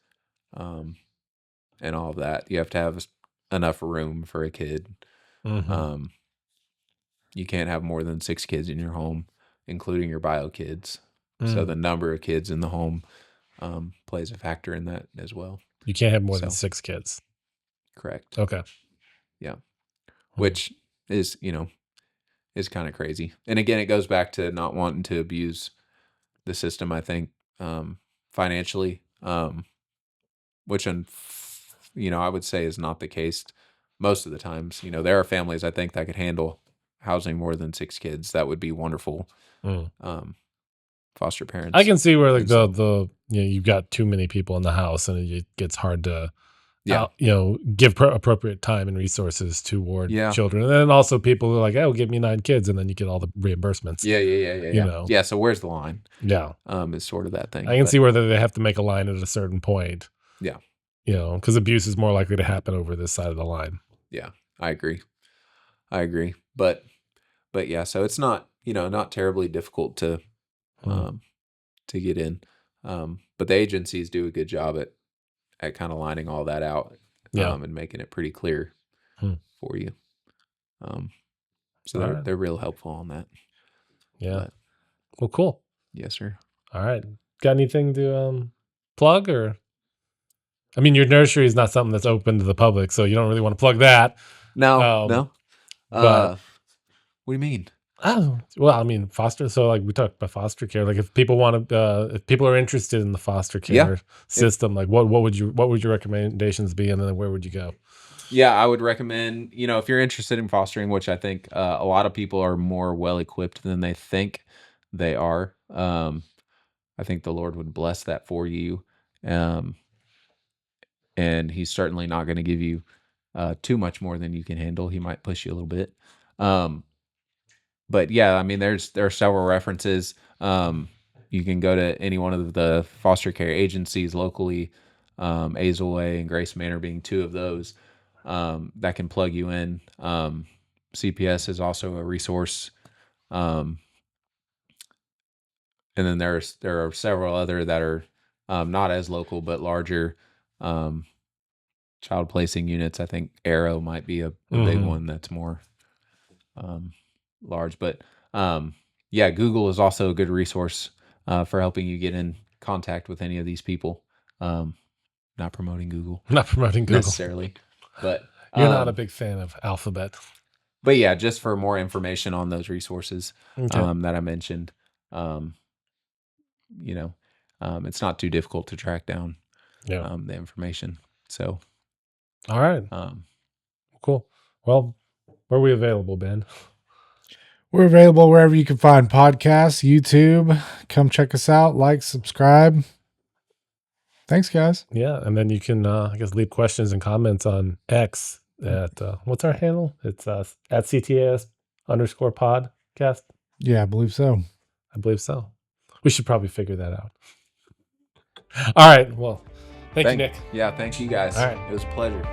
and all of that. You have to have enough room for a kid. You can't have more than 6 kids in your home, including your bio kids. So the number of kids in the home plays a factor in that as well. You can't have more than 6 kids. Correct. Okay. Yeah. Which is, you know, is kind of crazy. And again, it goes back to not wanting to abuse the system, I think, financially, which, you know, I would say is not the case most of the times. You know, there are families, I think, that could handle housing more than 6 kids. That would be wonderful. Foster parents. I can see where like the you know, you've got too many people in the house and it gets hard to you know, give appropriate time and resources toward children. And then also people who are like, oh, give me 9 kids, and then you get all the reimbursements. Yeah. You know? Yeah. So where's the line? Yeah. Is sort of that thing. I can see where they have to make a line at a certain point. Yeah. You know, because abuse is more likely to happen over this side of the line. Yeah, I agree. But yeah, so it's not, you know, not terribly difficult to get in. But the agencies do a good job at kind of lining all that out, and making it pretty clear for you. So they're real helpful on that. Yeah. But, well, cool. Yes, sir. All right. Got anything to plug? Or I mean, your nursery is not something that's open to the public, so you don't really want to plug that. No. But what do you mean? Oh, well, I mean, foster. So like we talked about foster care. Like if people want to, if people are interested in the foster care system, like what would your recommendations be, and then where would you go? Yeah, I would recommend, you know, if you're interested in fostering, which I think a lot of people are more well equipped than they think they are. I think the Lord would bless that for you. And he's certainly not going to give you too much more than you can handle. He might push you a little bit. But yeah, I mean, there are several references. You can go to any one of the foster care agencies locally, Azleway and Grace Manor being 2 of those, that can plug you in. CPS is also a resource. And then there are several other that are not as local but larger child placing units. I think Arrow might be a big one that's more large. But yeah, Google is also a good resource for helping you get in contact with any of these people. Not promoting Google. Not promoting Google necessarily. But you're not a big fan of Alphabet. But yeah, just for more information on those resources that I mentioned, you know, it's not too difficult to track down the information. So, all right, cool. Well, where are we available, Ben? We're available wherever you can find podcasts, YouTube. Come check us out. Like, subscribe. Thanks, guys. Yeah, and then you can, I guess, leave questions and comments on X at, what's our handle? It's at CTAS_podcast. Yeah, I believe so. I believe so. We should probably figure that out. All right. Well, thank you, Nick. Yeah, thank you guys. All right. It was a pleasure.